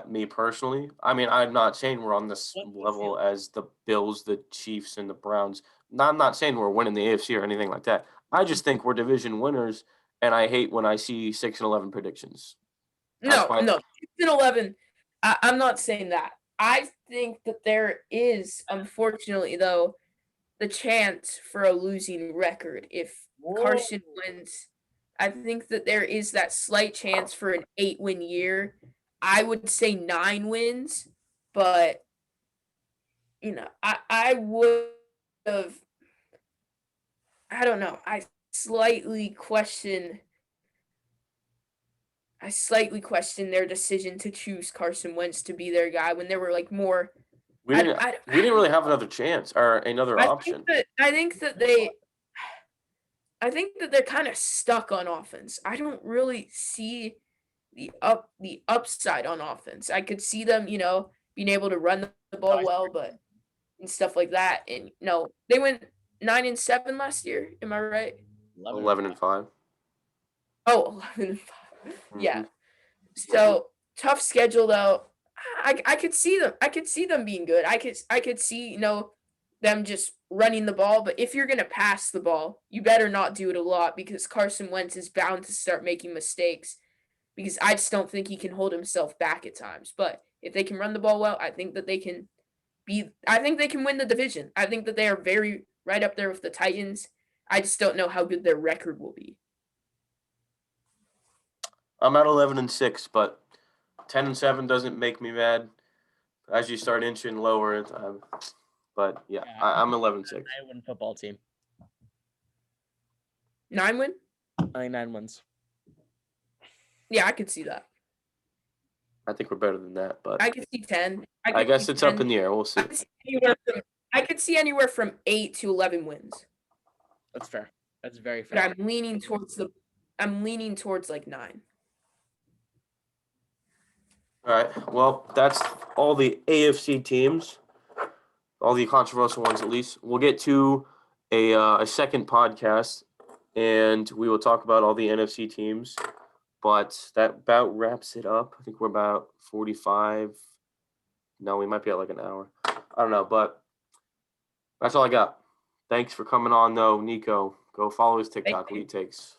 Me personally, I mean, I'm not saying we're on this level as the Bills, the Chiefs, and the Browns. I'm not saying we're winning the AFC or anything like that. I just think we're division winners, and I hate when I see 6-11 predictions. No, 6-11. I'm not saying that. I think that there is, unfortunately, though, the chance for a losing record if Carson wins. I think that there is that slight chance for an 8-win year. I would say 9 wins, but I would have. I don't know. I slightly question their decision to choose Carson Wentz to be their guy when there were more. We didn't really have another chance or another option. I think that they're kind of stuck on offense. I don't really see the upside on offense. I could see them, being able to run the ball well, but and stuff like that. And they went 9-7 last year. Am I right? 11-5. Oh, 11-5. Yeah. So tough schedule though. I could see them. I could see them being good. I could see them just running the ball. But if you're gonna pass the ball, you better not do it a lot, because Carson Wentz is bound to start making mistakes. Because I just don't think he can hold himself back at times. But if they can run the ball well, I think that they can win the division. I think that they are very right up there with the Titans. I just don't know how good their record will be. I'm at 11-6, but 10-7 doesn't make me mad. As you start inching lower, but yeah, I'm 11-6. 9-win football team. 9 win? 9 wins. Yeah, I could see that. I think we're better than that, but I could see 10. I guess it's 10. Up in the air. We'll see. I could see anywhere from 8 to 11 wins. That's fair. That's very fair. But I'm leaning towards 9. All right. Well, that's all the AFC teams. all the controversial ones at least. We'll get to a second podcast, and we will talk about all the NFC teams. But that about wraps it up. I think we're about 45. No, we might be at like an hour. I don't know, but that's all I got. Thanks for coming on, though, Nico. Go follow his TikTok, you. Lead Takes.